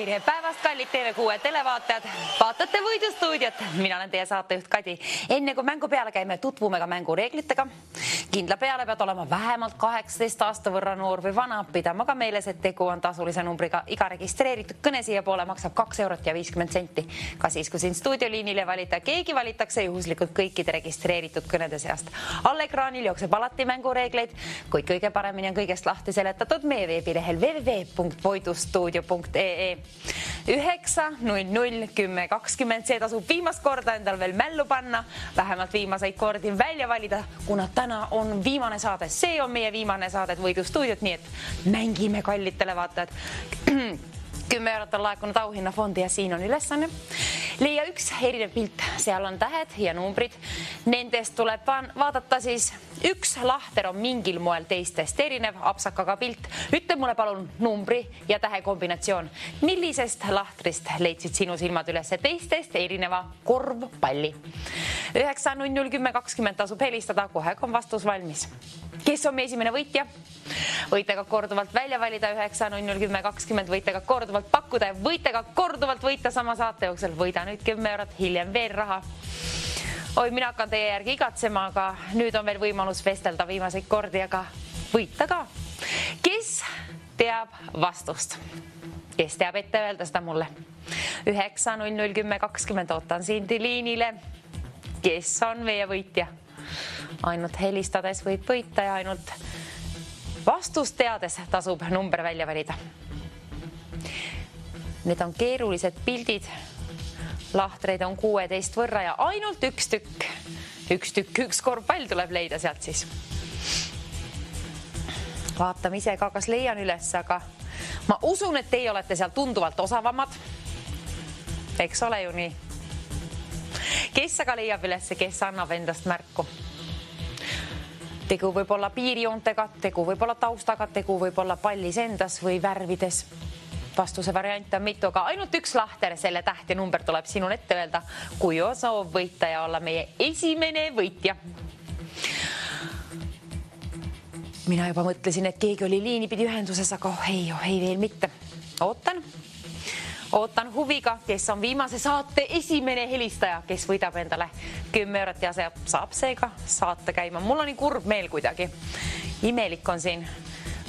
Tere päevast, kallid TV6 televaatajad! Vaatate Võidustuudiot. Mina olen teie saatejuht Kadi. Enne kui mängu peale käime, tutvume ka mängu reeglitega. Kindla peale pead olema vähemalt 18 aasta võrra noor või vana. Pidama ka meeles, et tegu on tasulise numbriga. Iga registreeritud kõne siia poole maksab 2 eurot ja 50 senti. Ka siis, kui siin stuudioliinile valita, keegi valitakse juhuslikult kõikide registreeritud kõnede seast. All ekraanil jookseb alati mängureegleid, kuid kõige paremini on kõigest lahti seletatud meie veebilehel www.voidustuudio.ee 9.00.10.20. See tasub viimast korda endal veel mällu panna, vähemalt viimaseid kordi välja valida, kuna täna on viimane saade. See on meie viimane saade Võidustuudiot, nii et mängime, kallid televaatajad. 10 eurot on laekunud auhinnafondi ja siin on ülesanne. Leia üks erinev pilt, seal on tähed ja numbrid. Nendest tuleb vaadata siis üks lahter on mingil moel teistest erinev, apsakaga pilt. Ütle mulle palun numbri ja tähe kombinatsioon. Millisest lahtrist leidsid sinu silmad üles teistest erineva korvpalli? 9.00.10.20 tasub helistada, kohe on vastus valmis. Kes on meie esimene võitja? Võite ka korduvalt välja valida 9.00.10.20, võite ka korduvalt pakkuda ja võite ka korduvalt võita sama saate jooksul. Võida nüüd 10 eurot, hiljem veel raha. Oi, mina hakkan teie järgi igatsema, aga nüüd on veel võimalus vestelda viimaseid kordi, aga võita ka. Kes teab vastust? Kes teab ette öelda seda mulle? 9.00.10.20 ootan siin liinile. Kes on meie võitja? Ainult helistades võib võita ja ainult vastust teades tasub number välja valida. Need on keerulised pildid. Lahtreid on 16 võrra ja ainult üks korvpall tuleb leida sealt siis. Vaatame ise ka, kas leian üles, aga ma usun, et teie olete seal tunduvalt osavamad. Eks ole ju nii. Kes aga leiab üles, kes annab endast märku? Tegu võib olla piirijoontega, tegu võib olla taustaga, tegu võib olla pallis endas või värvides. Vastuse variant on mitu, aga ainult üks lahter, selle täht ja number tuleb sinul ette öelda, kui on soov võita ja olla meie esimene võitja. Mina juba mõtlesin, et keegi oli liini pidi ühenduses, aga ei veel mitte. Ootan huviga, kes on viimase saate esimene helistaja, kes võidab endale 10 eurot ja see saab seega saate käima. Mul on nii kurb meel kuidagi. Imelik on siin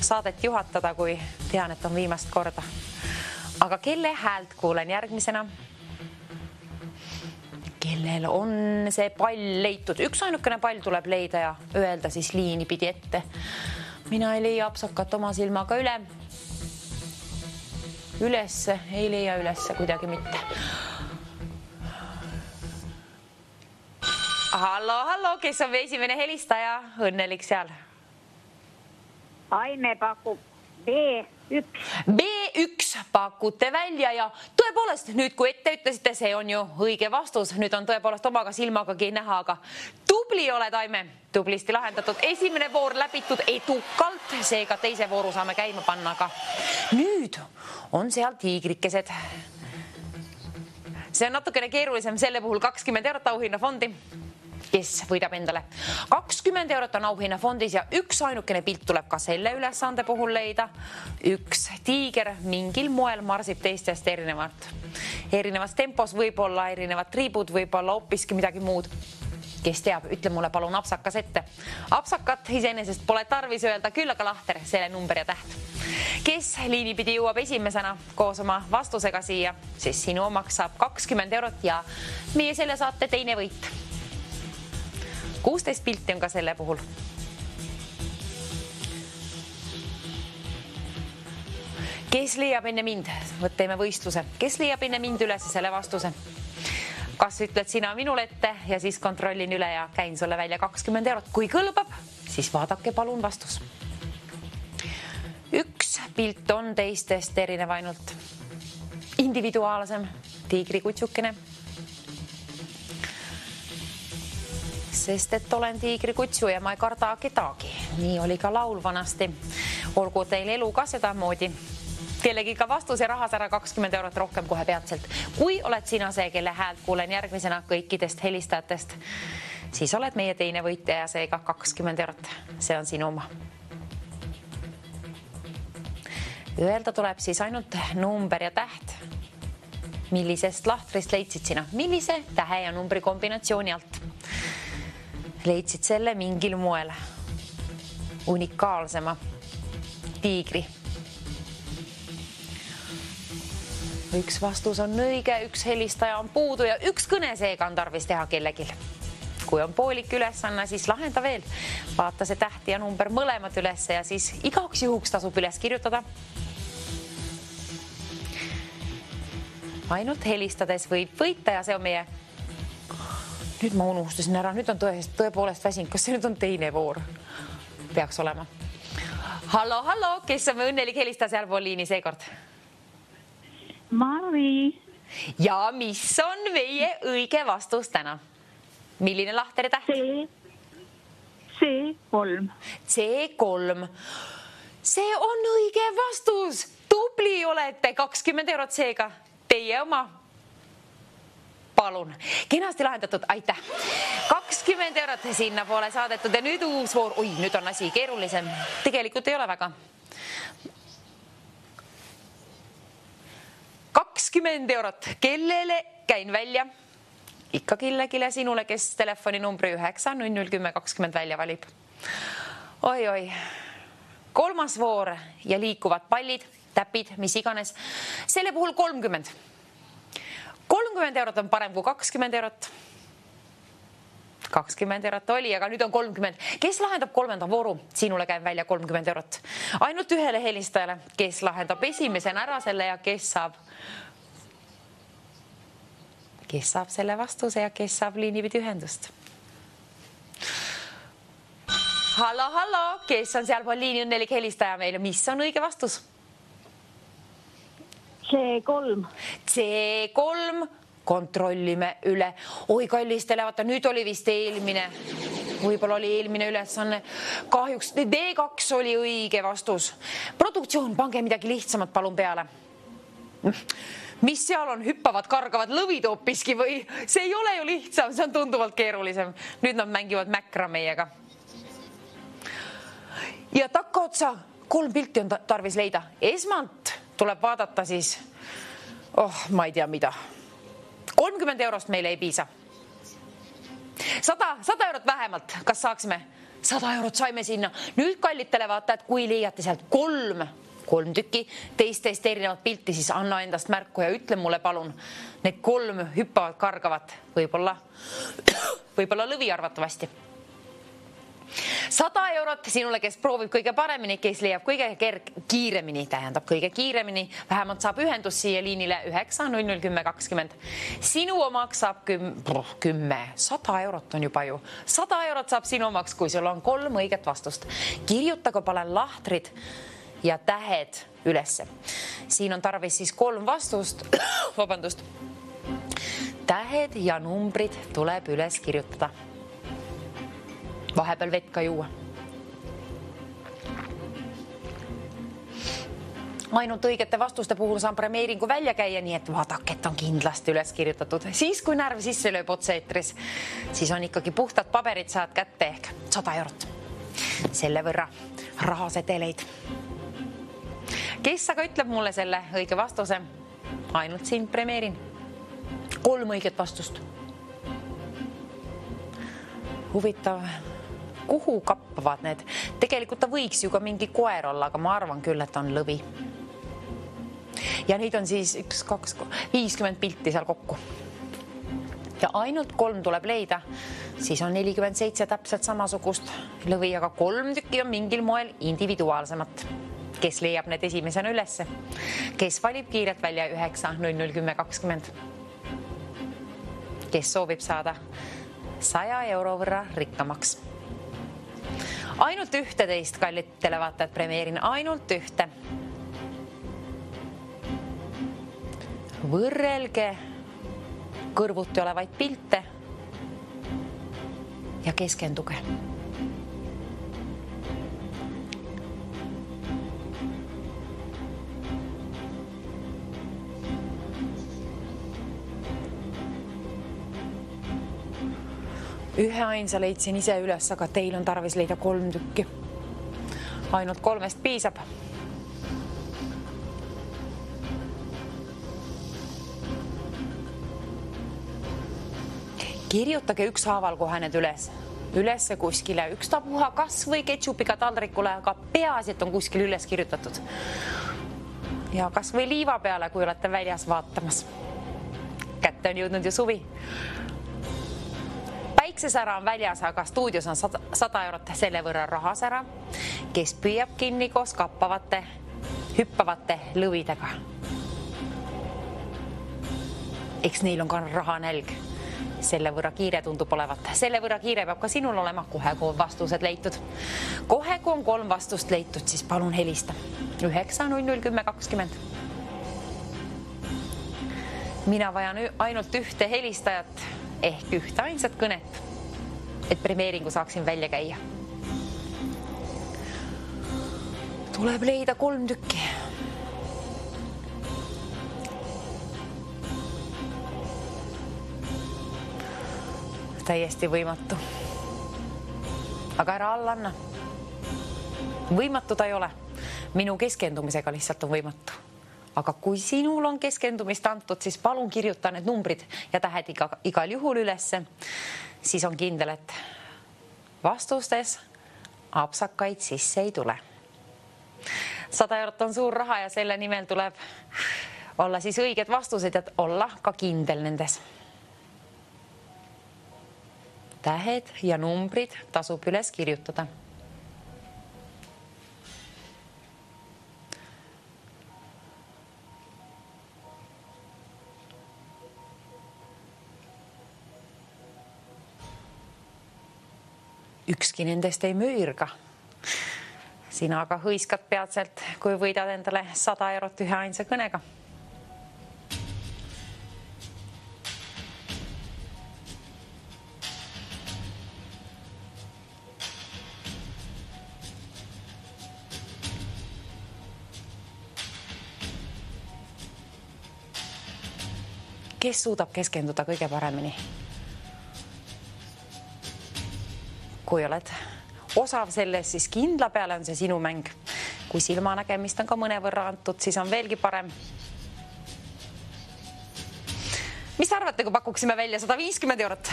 saadet juhatada, kui tean, et on viimast korda. Aga kelle häält kuulen järgmisena? Kellel on see pall leitud? Üks ainukene pall tuleb leida ja öelda siis liini pidi ette. Mina ei leia apsakat oma silmaga ülesse, ei leia ülesse kuidagi mitte. Hallo, kes on esimene helistaja? Õnnelik seal. Aime pakub B1. B1 pakute välja ja tõepoolest, nüüd kui ette ütlesite, see on ju õige vastus. Nüüd on tõepoolest omaga silmagagi näha, aga tubli oled, Aime. Tublisti lahendatud. Esimene voor läbitud edukalt, seega teise vooru saame käima panna, aga nüüd on seal tiigrikesed. See on natukene keerulisem, selle puhul 20 eurot auhinnafondi. Kes võidab endale? 20 eurot on auhinnafondis ja üks ainukene pilt tuleb ka selle ülesande puhul leida. Üks tiiger mingil moel marsib teistest erinevalt. Erinevas tempos võib-olla erinevad triibud, võib-olla hoopiski midagi muud. Kes teab, ütle mulle palun apsakas ette. Apsakat iseenesest pole tarvis öelda, küll aga lahter, selle number ja täht. Kes liini pidi jõuab esimesena koos oma vastusega siia, siis sinu omaks saab 20 eurot ja meie selle saate teine võit. 16 pilti on ka selle puhul. Kes leiab enne mind? Teeme võistluse. Kes leiab enne mind üles selle vastuse? Kas ütled sina minule ette ja siis kontrollin üle ja käin sulle välja 20 eurot. Kui kõlbab, siis vaadake palun vastus. Üks pilt on teistest erinev ainult. Individuaalsem, tiigrikutsukene. Sest et olen tiigrikutsu ja ma ei karda kedagi. Nii oli ka laul vanasti. Olgu teil elu ka seda moodi. Kellegi ka vastus ja rahas ära 20 eurot rohkem kohe peatselt. Kui oled sina see, kelle häält kuulen järgmisena kõikidest helistajatest, siis oled meie teine võitja ja seega 20 eurot. See on sinu oma. Öelda tuleb siis ainult number ja täht. Millisest lahtrist leidsid sina? Millise tähe ja numbri kombinatsiooni alt? Leidsid selle mingil moel unikaalsema tiigri. Üks vastus on õige, üks helistaja on puudu ja üks kõne seega on tarvis teha kellegil. Kui on poolik ülesanne, siis lahenda veel. Vaata see täht ja number mõlemad üles ja siis igaks juhuks tasub üles kirjutada. Ainult helistades võib võita ja see on meie... Nüüd ma unustasin ära, nüüd on tõepoolest väsinud. Kas see nüüd on teine voor? Peaks olema. Hallo, kes on õnnelik helistaja sealpool liini seekord? Mari. Ja mis on meie õige vastus täna? Milline lahter ja täht? C3. C3. See on õige vastus. Tubli olete, 20 eurot seega. Teie oma. Palun. Kenasti lahendatud, aitäh. 20 eurot sinna poole saadetud ja nüüd uus voor. Oi, nüüd on asi keerulisem. Tegelikult ei ole väga. 20 eurot. Kellele käin välja? Ikka killegile sinule, kes telefoni numbri 9 0010 20 välja valib. Oi. Kolmas voor ja liikuvad pallid, täpid, mis iganes. Selle puhul 30. 30 eurot on parem kui 20 eurot. 20 eurot oli, aga nüüd on 30. Kes lahendab kolmanda vooru? Sinule käin välja 30 eurot. Ainult ühele helistajale, kes lahendab esimesena ära selle ja kes saab selle vastuse ja kes saab liinipidi ühendust. Hallo, kes on sealpool liini õnnelik helistaja meile? Mis on õige vastus? C3. C3. Kontrollime üle. Oi, kallistele, vaata, nüüd oli vist eelmine. Võib-olla oli eelmine ülesanne. Kahjuks D2 oli õige vastus. Produktsioon, pange midagi lihtsamat palun peale. Mis seal on? Hüppavad, kargavad lõvid hoopiski või? See ei ole ju lihtsam, see on tunduvalt keerulisem. Nüüd nad mängivad mäkra meiega. Ja takkaotsa 3 pilti on tarvis leida. Esmalt tuleb vaadata siis, ma ei tea mida. 30 eurost meile ei piisa. 100 eurot vähemalt. Kas saaksime? 100 eurot saime sinna. Nüüd kallitele vaata, et kui leiate sealt 3 tükki teistest erinevat pilti, siis anna endast märku ja ütle mulle palun. Need 3 hüppavad, kargavat. Võib-olla lõvi arvatavasti. 100 eurot sinule, kes proovib kõige paremini, kes leiab kõige kiiremini, tähendab kõige kiiremini, vähemalt saab ühendus siia liinile 9 0010 20. Sinu omaks saab 100 eurot on juba ju. 100 eurot saab sinu omaks, kui sul on 3 õiget vastust. Kirjutagu panen lahtrid ja tähed ülesse. Siin on tarvis siis 3 vastust. Vabandust. Tähed ja numbrid tuleb üles kirjutada. Vahepeal vett ka juua. Ainult õigete vastuste puhul saan premeeringu välja käia, nii et vaadake, et on kindlasti üles kirjutatud. Siis, kui närv sisse lööb otse-eetris, siis on ikkagi puhtad paberid saad kätte ehk 100 eurot. Selle võrra rahaseteleid. Kes aga ütleb mulle selle õige vastuse? Ainult siin premeerin. 3 õiget vastust. Huvitav. Kuhu kappavad need? Tegelikult ta võiks ju ka mingi koer olla, aga ma arvan küll, et on lõvi. Ja neid on siis 1, 2, 50 pilti seal kokku. Ja ainult 3 tuleb leida, siis on 47 täpselt samasugust lõvi, aga 3 tükki on mingil moel individuaalsemat. Kes leiab need esimesena ülesse? Kes valib kiirelt välja 9 0010 20? Kes soovib saada 100 euro võrra rikkamaks? Ainult 11 kallid televaatajad premeerin, ainult 1. Võrrelge kõrvuti olevaid pilte ja keskenduge. Ühe ainsa leidsin ise üles, aga teil on tarvis leida 3 tükki. Ainult 3 piisab. Kirjutage ükshaaval kohe need ülesse kuskile, ükstapuha kas või ketšupiga taldrikule, aga peaasi, et on kuskil üles kirjutatud. Ja kas või liiva peale, kui olete väljas vaatamas. Kätte on jõudnud ju suvi. Päiksesära on väljas, aga stuudios on 100 eurot selle võrra rahasära, kes püüab kinni koos kappavate, hüppavate lõvidega. Eks neil on ka rahanälg. Selle võrra kiire tundub olevat. Selle võrra kiire peab ka sinul olema kohe, kui on vastused leitud. Kohe, kui on 3 vastust leitud, siis palun helista. 9001020. Mina vajan ainult ühte helistajat ehk ühte ainsat kõnet, et premeeringu saaksin välja käia. Tuleb leida 3 tükki. Täiesti võimatu. Aga ära alla anna. Võimatu ta ei ole. Minu keskendumisega lihtsalt on võimatu. Aga kui sinul on keskendumist antud, siis palun kirjuta need numbrid ja tähed igal juhul ülesse. Siis on kindel, et vastustes apsakaid sisse ei tule. 100 eurot on suur raha ja selle nimel tuleb olla siis õiged vastused ja olla ka kindel nendes. Tähed ja numbrid tasub üles kirjutada. Ükski nendest ei müürga. Sina aga hõiskad peatselt, kui võidad endale 100 eurot ühe ainsa kõnega. Kes suudab keskenduda kõige paremini? Kui oled osav selles, siis kindla peale on see sinu mäng. Kui silmanägemist on ka mõnevõrra antud, siis on veelgi parem. Mis arvate, kui pakuksime välja 150 eurot?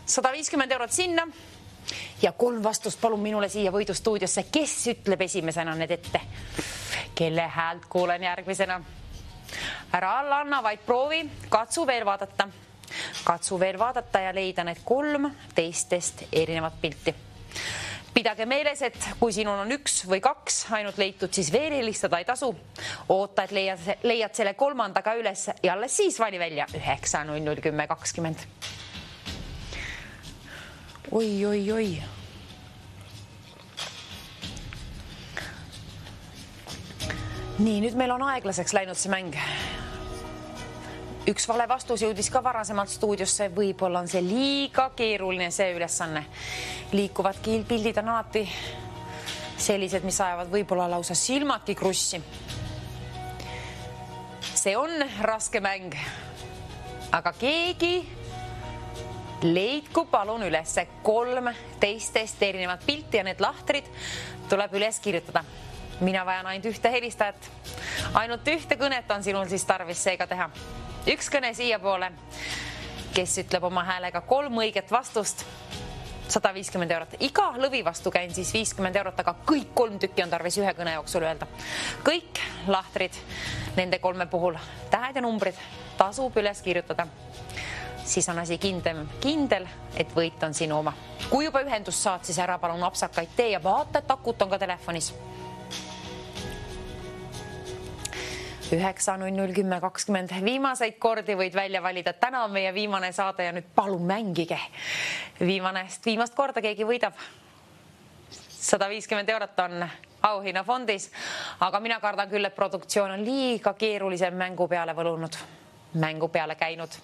150 eurot sinna ja 3 vastust palun minule siia võidustuudiosse. Kes ütleb esimesena need ette? Kelle häält kuulen järgmisena? Ära alla anna, vaid proovi, katsu veel vaadata. Katsu veel vaadata ja leida need 3 teistest erinevat pilti. Pidage meeles, et kui sinul on 1 või 2 ainult leitud, siis veel helistada ei tasu. Oota, et leiad selle 3. ka üles ja alles siis vali välja 9001020. Oi. Nii, nüüd meil on aeglaseks läinud see mäng. Üks vale vastus jõudis ka varasemalt stuudiosse. Võib-olla on see liiga keeruline see ülesanne. Liikuvad pildid on alati sellised, mis ajavad võib-olla lausa silmadki krussi. See on raske mäng. Aga keegi leidku palun ülesse 3 teistest erinevat pilti ja need lahtrid tuleb üles kirjutada. Mina vajan ainult ühte helistajat. Ainult ühte kõnet on sinul siis tarvis seega teha. Üks kõne siia poole, kes ütleb oma häälega 3 õiget vastust, 150 eurot. Iga lõvi vastu käin siis 50 eurot, aga kõik 3 tükki on tarvis ühe kõne jooksul öelda. Kõik lahtrid nende 3 puhul, tähed ja numbrid tasub üles kirjutada. Siis on asi kindel, et võit on sinu oma. Kui juba ühendust saad, siis ära palun apsakaid tee ja vaata, et akut on ka telefonis. 9001020. Viimaseid kordi võid välja valida. Täna on meie viimane saade ja nüüd palun mängige. Viimast korda keegi võidab. 150 eurot on auhinnafondis, aga mina kardan küll, et produktsioon on liiga keerulise mängu peale võlunud, mängu peale käinud.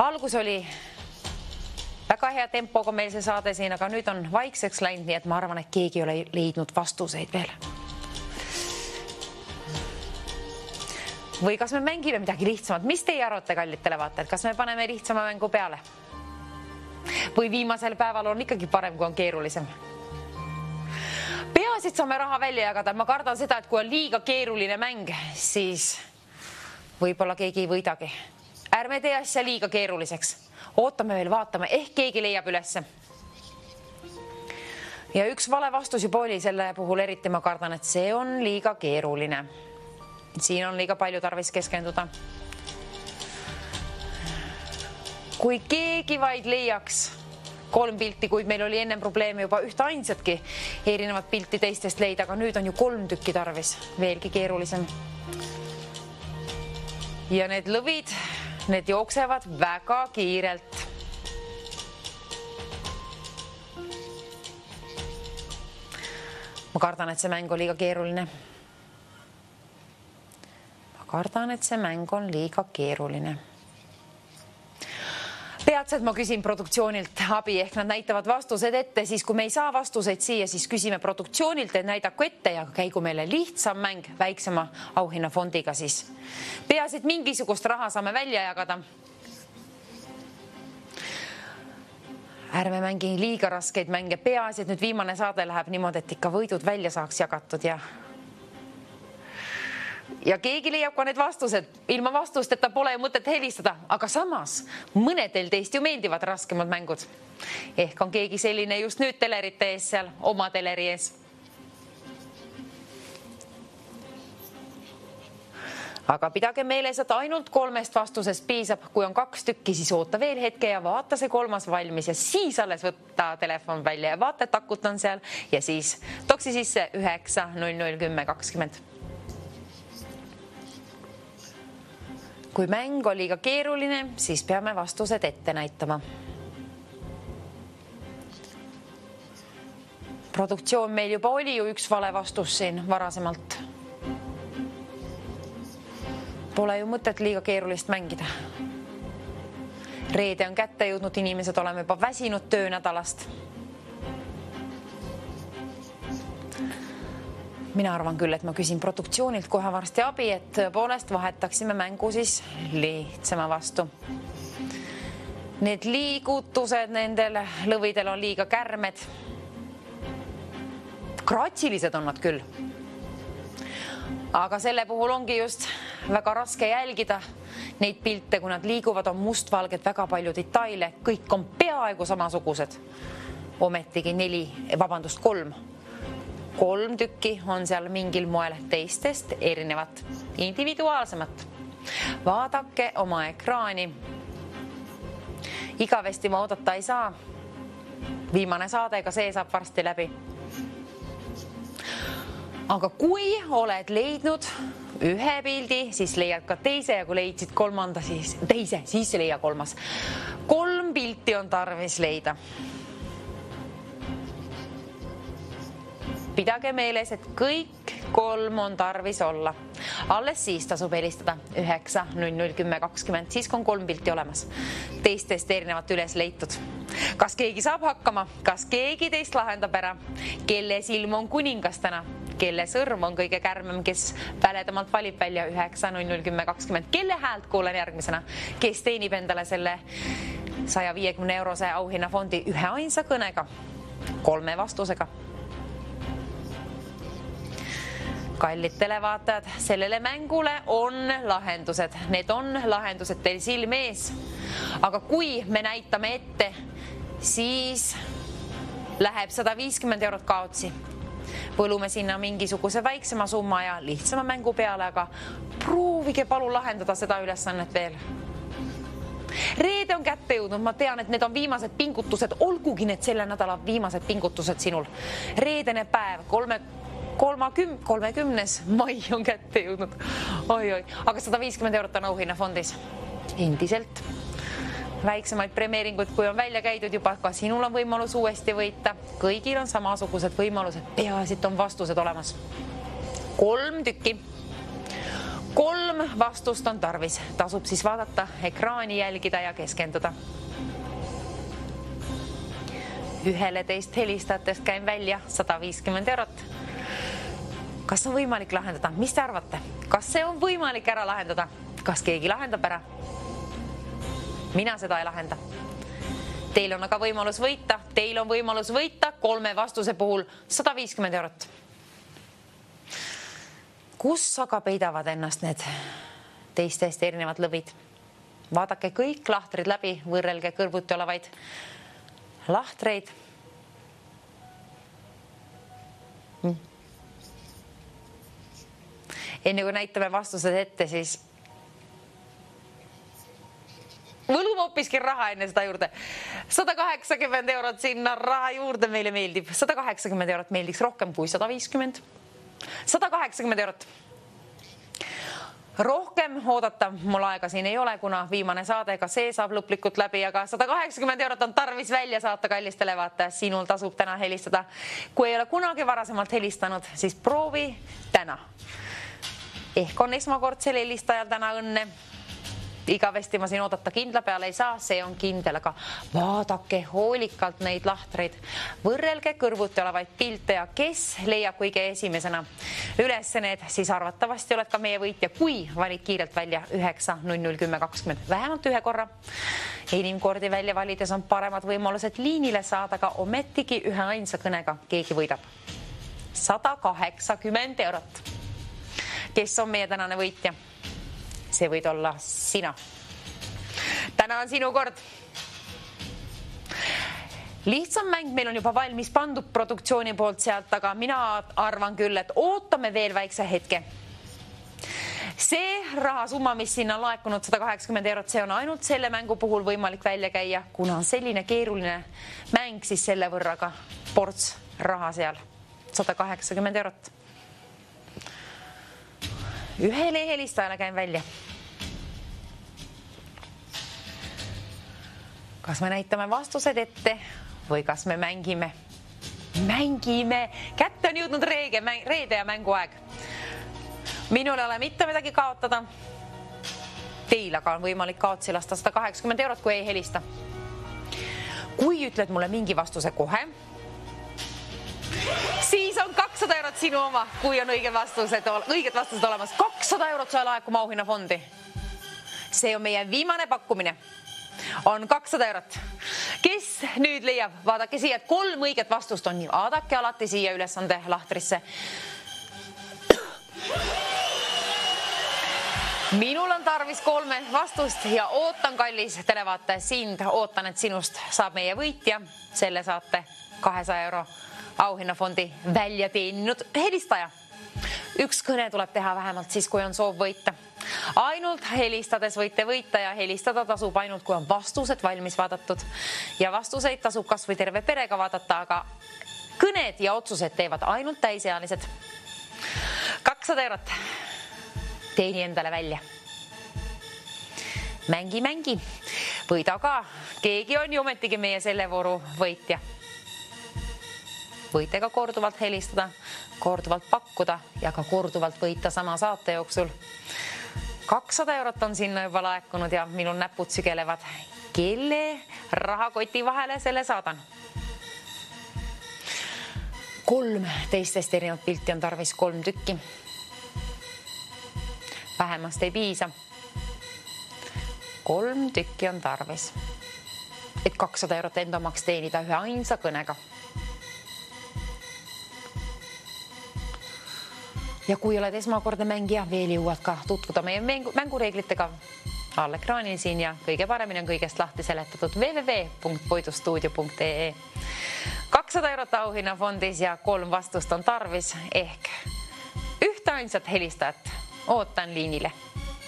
Algus oli väga hea tempoga meil see saade siin, aga nüüd on vaikseks läinud, nii et ma arvan, et keegi ei ole leidnud vastuseid veel. Või kas me mängime midagi lihtsamat? Mis teie arvate, kallid televaatajad? Kas me paneme lihtsama mängu peale? Või viimasel päeval on ikkagi parem, kui on keerulisem? Peaasi, et saame raha välja jagada. Ma kardan seda, et kui on liiga keeruline mäng, siis võib-olla keegi ei võidagi. Ärme tee asja liiga keeruliseks. Ootame veel, vaatame, ehk keegi leiab ülesse. Ja üks vale vastus juba oli selle puhul, eriti ma kardan, et see on liiga keeruline. Siin on liiga palju tarvis keskenduda. Kui keegi vaid leiaks 3 pilti, kuid meil oli ennem probleemi juba ühte ainsatki erinevat pilti teistest leida, aga nüüd on ju 3 tükki tarvis, veelgi keerulisem. Ja need lõvid, need jooksevad väga kiirelt. Ma kardan, et see mäng on liiga keeruline. Peatselt ma küsin produktsioonilt abi, ehk nad näitavad vastused ette, siis kui me ei saa vastuseid siia, siis küsime produktsioonilt, et näidaku ette ja käigu meile lihtsam mäng väiksema auhinnafondiga siis. Peaasi, et mingisugust raha saame välja jagada. Ärme mängi liiga raskeid mänge, peaasi, et nüüd viimane saade läheb niimoodi, et ikka võidud välja saaks jagatud ja keegi leiab ka need vastused. Ilma vastusteta pole ju mõtet helistada, aga samas mõnedel teist ju meeldivad raskemad mängud. Ehk on keegi selline just nüüd telerite ees seal, oma teleri ees. Aga pidage meeles, et ainult 3 vastusest piisab. Kui on 2 tükki, siis oota veel hetke ja vaata see 3. valmis ja siis alles võtta telefon välja ja vaata, et akut on seal ja siis toksi sisse 9 00 10 20. Kui mäng oli liiga keeruline, siis peame vastused ette näitama. Produktsioon meil juba oli ju üks vale vastus siin varasemalt. Pole ju mõtet liiga keerulist mängida. Reede on kätte jõudnud, inimesed oleme juba väsinud töönädalast. Mina arvan küll, et ma küsin produktsioonilt kohe varsti abi, et tõepoolest vahetaksime mängu siis lihtsama vastu. Need liigutused nendel lõvidel on liiga kärmed. Kratsilised on nad küll. Aga selle puhul ongi just väga raske jälgida neid pilte, kui nad liiguvad, on mustvalged, väga palju detaile, kõik on peaaegu samasugused. Ometigi 3 tükki on seal mingil moel teistest erinevat, individuaalsemat. Vaadake oma ekraani. Igavesti ma oodata ei saa. Viimane saade, ka see saab varsti läbi. Aga kui oled leidnud ühe pildi, siis leiad ka teise ja kui leidsid 3, siis leia 3. 3 pilti on tarvis leida. Pidage meeles, et kõik 3 on tarvis olla. Alles siis tasub helistada 9 00 10 20, siis on 3 pilti olemas. Teistest erinevat üles leitud. Kas keegi saab hakkama? Kas keegi teist lahendab ära? Kelle silm on kuningas täna? Kelle sõrm on kõige kärmem, kes väledamalt valib välja 9 00 10 20? Kelle häält kuulen järgmisena? Kes teenib endale selle 150 eurose auhinnafondi ühe ainsa kõnega? 3 vastusega. Kallid televaatajad, sellele mängule on lahendused. Need on lahendused teil silme ees. Aga kui me näitame ette, siis läheb 150 eurot kaotsi. Põlume sinna mingisuguse väiksema summa ja lihtsama mängu peale, aga proovige palun lahendada seda ülesannet veel. Reede on kätte jõudnud, ma tean, et need on viimased pingutused, olgugi need selle nädala viimased pingutused sinul. Reedene päev, 30. mai on kätte jõudnud. Aga 150 eurot on auhinnafondis. Endiselt. Väiksemaid premeeringuid, kui on välja käidud juba, ka sinul on võimalus uuesti võita. Kõigil on samasugused võimalused. Peaasit on vastused olemas. 3 tükki. 3 vastust on tarvis. Tasub siis vaadata, ekraani jälgida ja keskenduda. Ühele teist helistajatest käin välja 150 eurot. Kas on võimalik lahendada? Mis te arvate? Kas see on võimalik ära lahendada? Kas keegi lahendab ära? Mina seda ei lahenda. Teil on aga võimalus võita. Teil on võimalus võita 3 vastuse puhul 150 eurot. Kus aga peidavad ennast need teistest erinevad lõvid? Vaadake kõik lahtrid läbi, võrrelge kõrvuti olevaid lahtreid. Enne kui näitame vastused ette, siis võlume hoopiski raha enne seda juurde. 180 eurot sinna raha juurde meile meeldib. 180 eurot meeldiks rohkem kui 150. 180 eurot. Rohkem oodata mul aega siin ei ole, kuna viimane saade, ka see saab lõplikult läbi, aga 180 eurot on tarvis välja saata, kallistele vaata. Sinul tasub täna helistada. Kui ei ole kunagi varasemalt helistanud, siis proovi täna. Ehk on esmakordsel helistajal täna õnne. Igavesti ma siin oodata kindla peale ei saa, see on kindel, aga vaadake hoolikalt neid lahtreid. Võrrelge kõrvuti olevaid pilte ja kes leiab kõige esimesena üles need, siis arvatavasti oled ka meie võitja, kui valid kiirelt välja 9, 00, 10, 20, vähemalt ühe korra. Inimkordi välja valides on paremad võimalused liinile saada, aga ometigi ühe ainsa kõnega keegi võidab. 180 eurot. Kes on meie tänane võitja? See võid olla sina. Täna on sinu kord. Lihtsam mäng meil on juba valmis pandud produktsiooni poolt sealt, aga mina arvan küll, et ootame veel väikse hetke. See rahasumma, mis sinna on laekunud 180 eurot, see on ainult selle mängu puhul võimalik välja käia. Kuna on selline keeruline mäng, siis selle võrraga ports raha seal. 180 eurot. Ühele helistajale käin välja. Kas me näitame vastused ette või kas me mängime? Mängime! Kätte on jõudnud reede ja mänguaeg. Minul ei ole mitte midagi kaotada. Teil aga on võimalik kaotsi lasta 180 eurot, kui ei helista. Kui ütled mulle mingi vastuse kohe, siis on 200 eurot sinu oma, kui on õiged vastused olemas. 200 eurot sa laekuma auhinnafondi. See on meie viimane pakkumine. On 200 eurot. Kes nüüd leiab? Vaadake siia, et 3 õiget vastust on. Vaadake alati siia ülesande lahtrisse. Minul on tarvis 3 vastust ja ootan, kallis televaataja, sind. Ootan, et sinust saab meie võitja. Selle saate 200 euro auhinnafondi välja teeninud helistaja. Üks kõne tuleb teha vähemalt siis, kui on soov võita. Ainult helistades võite võita ja helistada tasub ainult, kui on vastused valmis vaadatud. Ja vastuseid tasub kas või terve perega vaadata, aga kõned ja otsused teevad ainult täisealised. 200 eurot. Teeni endale välja. Mängi. Võida ka. Keegi on ju ometigi meie selle vooru võitja. Võite ka korduvalt helistada, korduvalt pakkuda ja ka korduvalt võita sama saate jooksul. 200 eurot on sinna juba laekunud ja minul näpud sügelevad. Kelle rahakoti vahele selle saadan? 3 teistest erinevat pilti on tarvis 3 tükki. Vähemast ei piisa. 3 tükki on tarvis, et 200 eurot enda omaks teenida ühe ainsa kõnega. Ja kui oled esmakordne mängija, veel jõuad ka tutvuda meie mängureeglitega all ekraanil siin ja kõige paremini on kõigest lahti seletatud www.poidustuudio.ee. 200 eurot auhinnafondis ja 3 vastust on tarvis ehk ühte ainsat helistajat ootan liinile,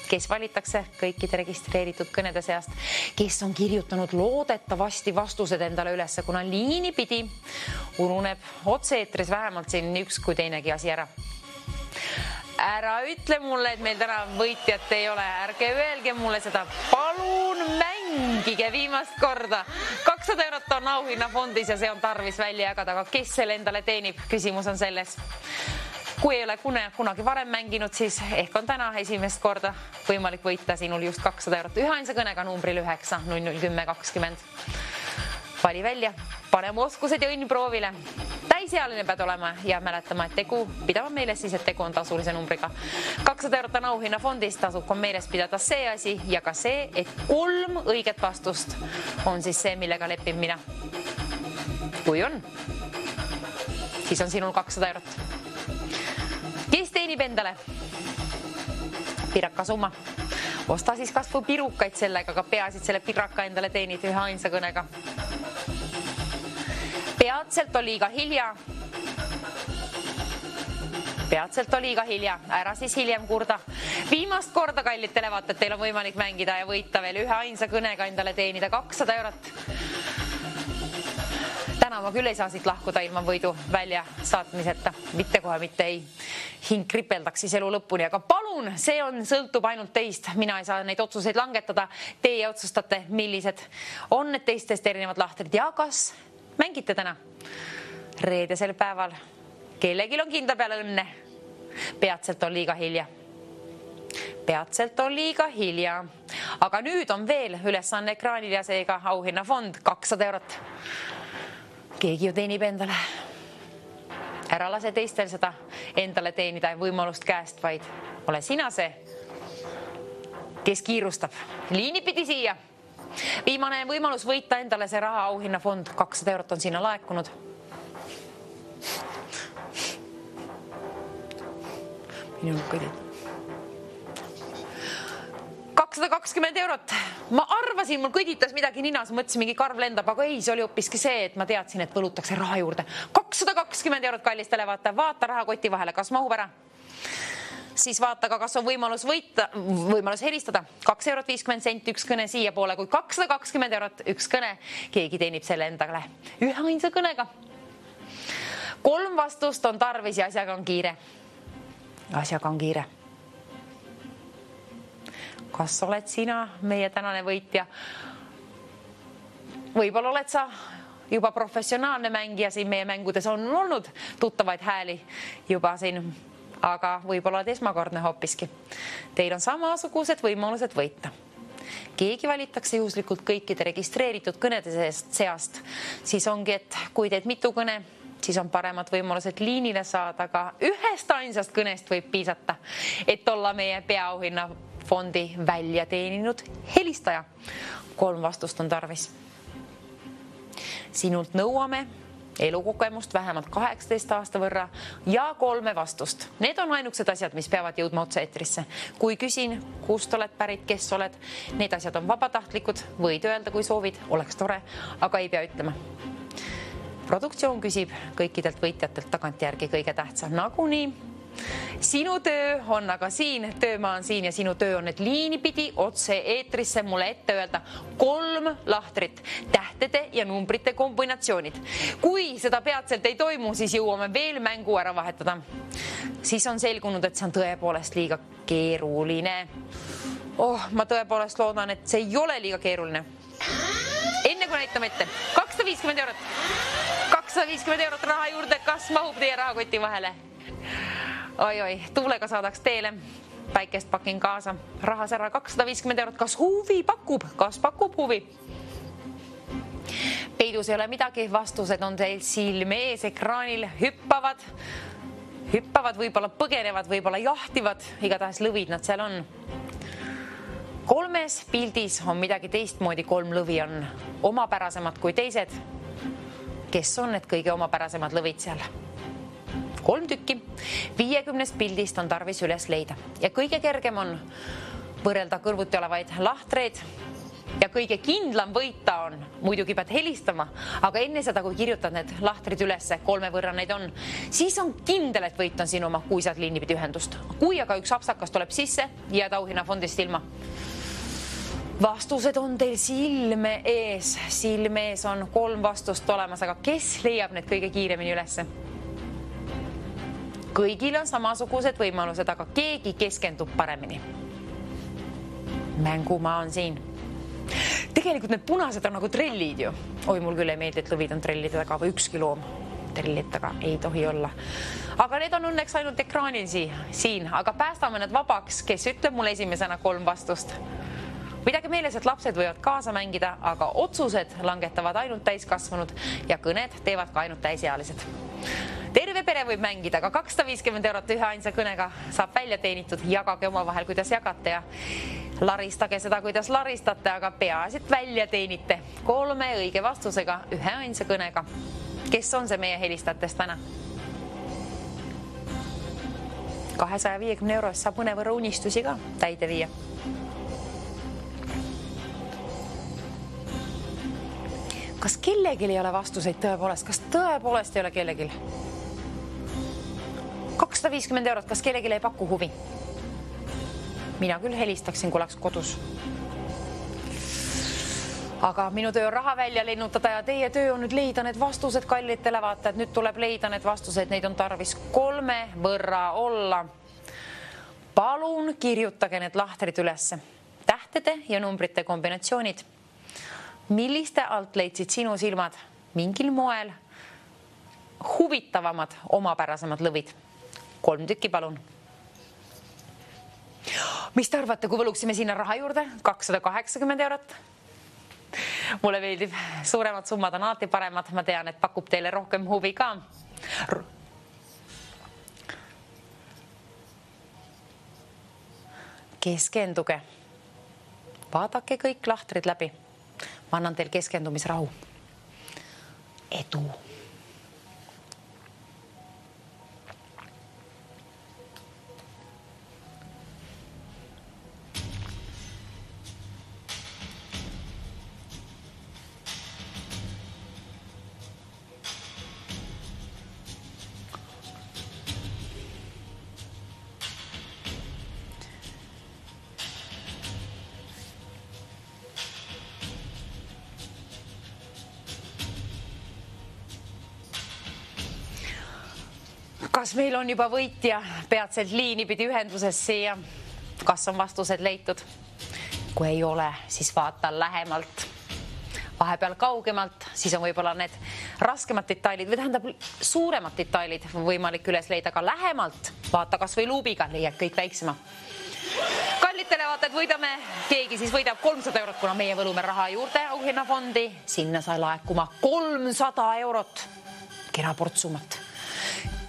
kes valitakse kõikide registreeritud kõnede seast, kes on kirjutanud loodetavasti vastused endale ülesse, kuna liini pidi ununeb otse-eetris vähemalt siin üks kui teinegi asi ära. Ära ütle mulle, et meil täna võitjat ei ole. Ärge öelge mulle seda. Palun mängige viimast korda. 200 eurot on auhinnafondis ja see on tarvis välja jagada, aga kes selle endale teenib? Küsimus on selles. Kui ei ole kunagi varem mänginud, siis ehk on täna esimest korda võimalik võita sinul just 200 eurot. Ühe ainsa kõnega numbril 9 00 10 20. Vali välja, paneme oskused ja õnn proovile. Täisealine pead olema ja mäletama, et pidama meeles siis, et tegu on tasulise numbriga. 200 eurot on auhinnafondist, tasub ka meeles pidada see asi ja ka see, et 3 õiget vastust on siis see, millega lepin mina. Kui on, siis on sinul 200 eurot. Kes teenib endale? Piraka summa. Osta siis kasvu pirukaid sellega, aga peaasi, et selle piraka endale teenid ühe ainsa kõnega. Peatselt on liiga hilja. Peatselt on liiga hilja, ära siis hiljem kurda. Viimast korda, kallid televaatajad, teil on võimalik mängida ja võita veel ühe ainsa kõnega endale teenida 200 eurot. Täna ma küll ei saa siit lahkuda ilma võidu välja saatmiseta. Mitte kohe, mitte ei. Hing kripeldaks siis elu lõpuni, aga palun, see sõltub ainult teist. Mina ei saa neid otsuseid langetada. Teie otsustate, millised on need teistest erinevad lahtrid ja kas mängite täna reedesel päeval. Kellegil on kindla peale õnne. Peatselt on liiga hilja. Peatselt on liiga hilja. Aga nüüd on veel ülesanne ekraanil ja seega auhinnafond 200 eurot. Keegi ju teenib endale. Ära lase teistel seda endale teenida võimalust käest, vaid ole sina see, kes kiirustab. Liini pidi siia. Viimane võimalus võita endale see raha auhinnafond 200 eurot on sinna laekunud. Minul kõigil. 220 eurot. Ma arvasin, mul kõditas midagi ninas, mõtlesin mingi karv lendab, aga ei, see oli hoopiski see, et ma teadsin, et võlutakse raha juurde. 220 eurot kallist televaata, vaata rahakoti vahele, kas mahub ära. Siis vaata ka, kas on võimalus võita, võimalus helistada. 2 eurot 50 senti, üks kõne siia poole, kui 220 eurot, üks kõne. Keegi teenib selle endale ühe ainsa kõnega. 3 vastust on tarvis ja asjaga on kiire. Asjaga on kiire. Kas oled sina meie tänane võitja? Võib-olla oled sa juba professionaalne mängija siin meie mängudes on olnud tuttavaid hääli juba siin, aga võib-olla oled esmakordne hoopiski. Teil on samasugused võimalused võita. Keegi valitakse juhuslikult kõikide registreeritud kõnede seast. Siis ongi, et kui teed mitu kõne, siis on paremad võimalused liinile saada, aga ühest ainsast kõnest võib piisata, et olla meie peaauhinna fondi välja teeninud helistaja. 3 vastust on tarvis. Sinult nõuame elukogemust vähemalt 18 aasta võrra ja 3 vastust. Need on ainukesed asjad, mis peavad jõudma otse-eetrisse. Kui küsin, kust oled pärit, kes oled, need asjad on vabatahtlikud, võid öelda, kui soovid, oleks tore, aga ei pea ütlema. Produktsioon küsib kõikidelt võitjatelt tagantjärgi kõige tähtsam nagunii. Sinu töö on aga siin, töömaa on siin ja sinu töö on need liinipidi otse eetrisse mulle ette öelda 3 lahtrit, tähtede ja numbrite kombinatsioonid. Kui seda peatselt ei toimu, siis jõuame veel mängu ära vahetada. Siis on selgunud, et see on tõepoolest liiga keeruline. Ma tõepoolest loodan, et see ei ole liiga keeruline. Enne kui näitame ette, 250 eurot. 250 eurot raha juurde, kas mahub teie rahakoti vahele? Oi, tuulega saadaks teele. Päikest pakin kaasa. Rahas ära 250 eurot. Kas huvi pakub? Kas pakub huvi? Peidus ei ole midagi. Vastused on teil silme ees ekraanil. Hüppavad, võib-olla põgenevad, võib-olla jahtivad. Igatahes lõvid nad seal on. 3 pildis on midagi teistmoodi. 3 lõvi on omapärasemad kui teised. Kes on need kõige omapärasemad lõvid seal? 3 tükki. 50 pildist on tarvis üles leida. Ja kõige kergem on võrrelda kõrvuti olevaid lahtreid. Ja kõige kindlam võita on, muidugi pead helistama, aga enne seda, kui kirjutad need lahtrid ülesse, 3 võrra neid on, siis on kindel, et võit on sinu oma, kui saad liinipidi ühendust. Kui aga üks apsakas tuleb sisse, jääd auhinnafondist ilma. Vastused on teil silme ees. Silme ees on 3 vastust olemas, aga kes leiab need kõige kiiremini ülesse? Kõigil on samasugused võimalused, aga keegi keskendub paremini. Mängumaa on siin. Tegelikult need punased on nagu trellid ju. Oi, mul küll ei meeldi, et lõvid on trellide taga või ükski loom. Trellid taga ei tohi olla. Aga need on õnneks ainult ekraanil siin, aga päästame need vabaks, kes ütleb mulle esimesena 3 vastust. Midagi meeles, et lapsed võivad kaasa mängida, aga otsused langetavad ainult täiskasvanud ja kõned teevad ka ainult täisealised. Terve pere võib mängida, aga 250 eurot ühe ainsa kõnega saab välja teenitud. Jagage oma vahel, kuidas jagate ja laristage seda, kuidas laristate, aga peaasit välja teenite 3 õige vastusega ühe ainsa kõnega. Kes on see meie helistajatest täna? 250 eurost saab mõnevõrra unistusi ka täide viia. Kas kellegil ei ole vastuseid tõepoolest? Kas tõepoolest ei ole kellegil? 250 €, kas kellegil ei paku huvi? Mina küll helistaksin, kui oleks kodus. Aga minu töö on raha välja lennutada ja teie töö on nüüd leida need vastused, kallitele vaatajad. Nüüd tuleb leida need vastused, neid on tarvis 3 võrra olla. Palun kirjutage need lahtrid ülesse. Tähtede ja numbrite kombinatsioonid. Milliste alt leidsid sinu silmad mingil moel huvitavamad, omapärasemad lõvid? 3 tükki, palun. Mis te arvate, kui võluksime sinna raha juurde? 280 €. Mulle meeldib, suuremad summad on alati paremad. Ma tean, et pakub teile rohkem huvi ka. Keskenduge. Vaadake kõik lahtrid läbi. Ma annan teil keskendumisrahu. Edu. Kas meil on juba võitja peatselt liini pidi ühenduses siia? Kas on vastused leitud? Kui ei ole, siis vaata lähemalt. Vahepeal kaugemalt, siis on võib-olla need raskemad detailid või tähendab suuremad detailid võimalik üles leida ka lähemalt. Vaata kas või luubiga, leiad kõik väiksema. Kallitele vaatajad, võidame, keegi siis võidab 300 €, kuna meie võlume raha juurde auhinnafondi. Sinna sai laekuma 300 €. Kena portsummat.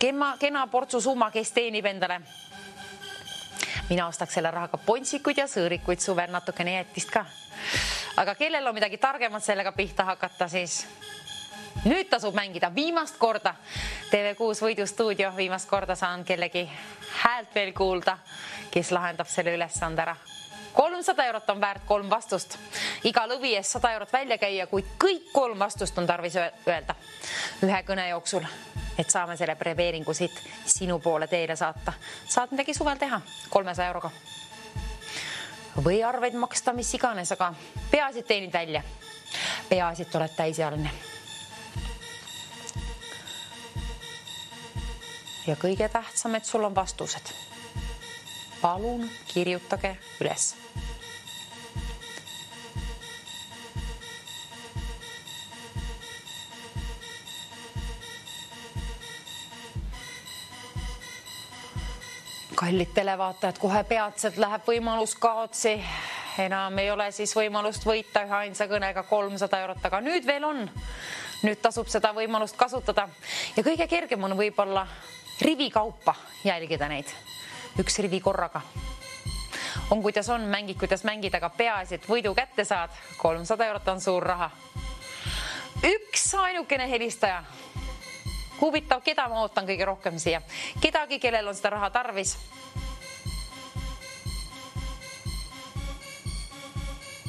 Kena portsu summa, kes teenib endale. Mina ostaks selle rahaga pontsikuid ja sõõrikuid suvel, natukene jäetist ka. Aga kellel on midagi targemat sellega pihta hakata, siis nüüd tasub mängida viimast korda. TV6 võidustuudio, viimast korda saan kellegi häält veel kuulda, kes lahendab selle ülesande ära. 300 € on väärt 3 vastust. Iga lõvi eest 100 € välja käia, kuid kõik 3 vastust on tarvis öelda ühe kõne jooksul, et saame selle preveeringu siit sinu poole teele saata. Saad midagi suvel teha 300 € või arveid maksta, mis iganes, aga peaasi teenid välja. Peaasi, et oled täisealine. Ja kõige tähtsam, et sul on vastused. Palun kirjutage üles. Kallid televaatajad, kohe peatselt läheb võimalus kaotsi. Enam ei ole siis võimalust võita ühe ainsa kõnega 300 €, aga nüüd veel on. Nüüd tasub seda võimalust kasutada. Ja kõige kergem on võib-olla rivi kaupa jälgida neid. Üks rivi korraga. On kuidas on, mängid kuidas mängid, aga peaasi, et võidu kätte saad. 300 € on suur raha. Üks ainukene helistaja. Huvitav, keda ma ootan kõige rohkem siia? Kedagi, kellel on seda raha tarvis?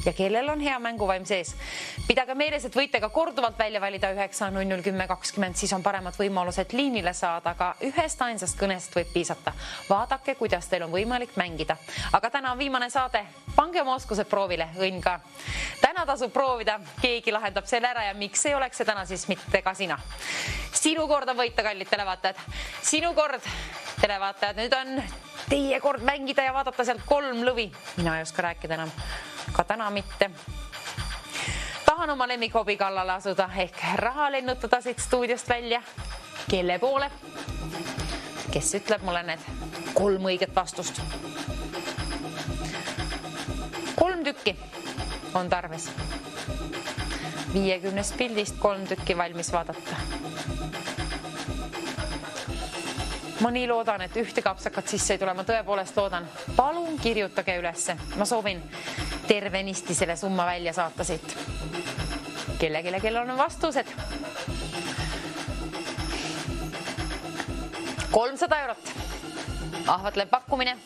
Ja kellel on hea mänguvaim sees? Pidage meeles, et võite ka korduvalt välja valida 9 00 10 20, siis on paremad võimalused liinile saada, aga ühest ainsast kõnest võib piisata. Vaadake, kuidas teil on võimalik mängida. Aga täna on viimane saade. Pange oma oskused proovile, õnn ka. Täna tasub proovida, keegi lahendab selle ära ja miks ei oleks see täna siis mitte ka sina. Sinu kord on võita, kallid televaatajad. Sinu kord, televaatajad, nüüd on teie kord mängida ja vaadata sealt 3 lõvi. Mina ei oska rääkida enam, ka täna mitte. Tahan oma lemmikhobi kallale asuda ehk raha lennutada siit stuudiost välja. Kelle poole? Kes ütleb mulle need 3 õiget vastust? 3 tükki on tarvis. 50 pildist 3 tükki valmis vaadata. Ma nii loodan, et ühte kapsakat sisse ei tule. Ma tõepoolest loodan. Palun kirjutage ülesse. Ma soovin tervenisti selle summa välja saata siit. Kellel on vastused. 300 €. Ahvatlev pakkumine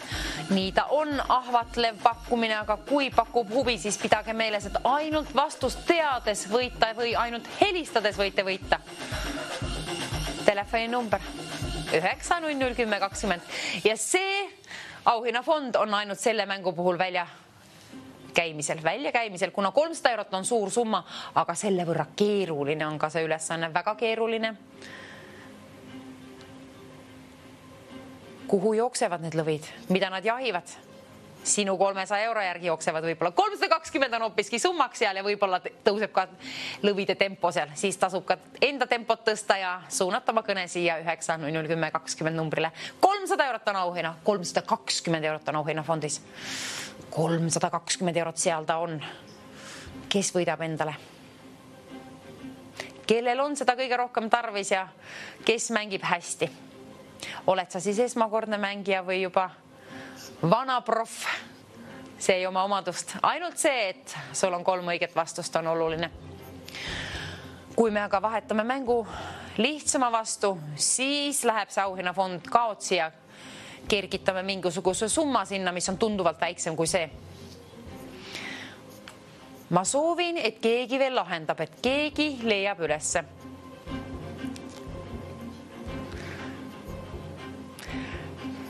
Nii ta on ahvatlev pakkumine, aga kui pakub huvi, siis pidage meeles, et ainult vastust teades võita või ainult helistades võite võita. Telefoninumber 9001020 ja see auhinnafond on ainult selle mängu puhul välja käimisel, kuna 300 eurot on suur summa, aga selle võrra keeruline on ka see ülesanne, väga keeruline. Kuhu jooksevad need lõvid? Mida nad jahivad? Sinu 300 euro järgi jooksevad võibolla 320 on hoopiski summaks seal ja võibolla tõuseb ka lõvide tempo seal. Siis tasub ka enda tempot tõsta ja suunata oma kõne siia 9001020 numbrile. 300 eurot on auhinna, 320 eurot on auhinna fondis. 320 eurot seal ta on. Kes võidab endale? Kellel on seda kõige rohkem tarvis ja kes mängib hästi? Oled sa siis esmakordne mängija või juba vana proff? See ei oma omadust. Ainult see, et sul on 3 õiget vastust on oluline. Kui me aga vahetame mängu lihtsama vastu, siis läheb see auhinnafond kaotsi ja kergitame mingisuguse summa sinna, mis on tunduvalt väiksem kui see. Ma soovin, et keegi veel lahendab, et keegi leiab ülesse.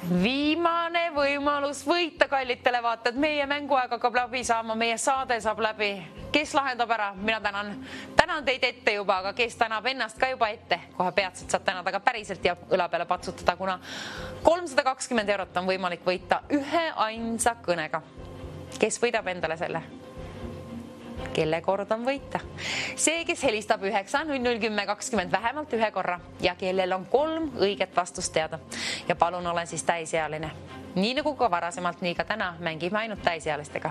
Viimane võimalus võita, kallitele vaatajad. Meie mänguaeg hakkab läbi saama, meie saade saab läbi. Kes lahendab ära? Mina tänan teid ette juba, aga kes tänab ennast ka juba ette? Kohe peatselt saad tänada ka päriselt ja õla peale patsutada, kuna 320 eurot on võimalik võita ühe ainsa kõnega. Kes võidab endale selle? Kelle kord on võita? See, kes helistab 9001020 vähemalt ühe korra ja kellel on 3 õiget vastust teada. Ja palun olen siis täisealine. Nii nagu ka varasemalt, nii ka täna mängime ainult täisealistega.